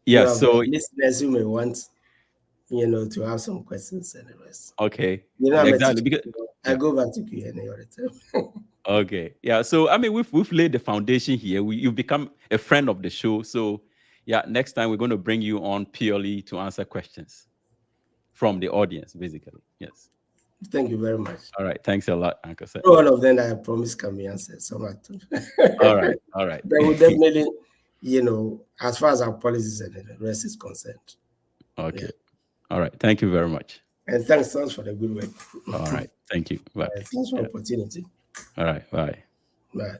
Speaker 1: you have
Speaker 2: listeners who may want, to have some questions and the rest.
Speaker 1: Okay.
Speaker 2: Exactly. Because I go back to Q&A all the time.
Speaker 1: Okay. Yeah. So I mean, we've laid the foundation here. You've become a friend of the show. So yeah, next time we're going to bring you on purely to answer questions from the audience, basically. Yes.
Speaker 2: Thank you very much.
Speaker 1: All right. Thanks a lot, Uncle Seth.
Speaker 2: All of them I promise can be answered.
Speaker 1: All right.
Speaker 2: But we definitely, as far as our policies and the rest is concerned.
Speaker 1: Okay. All right. Thank you very much.
Speaker 2: And thanks so much for the good work.
Speaker 1: All right. Thank you. Bye.
Speaker 2: Thanks for
Speaker 1: Yeah.
Speaker 2: opportunity.
Speaker 1: All right. Bye.
Speaker 2: Bye.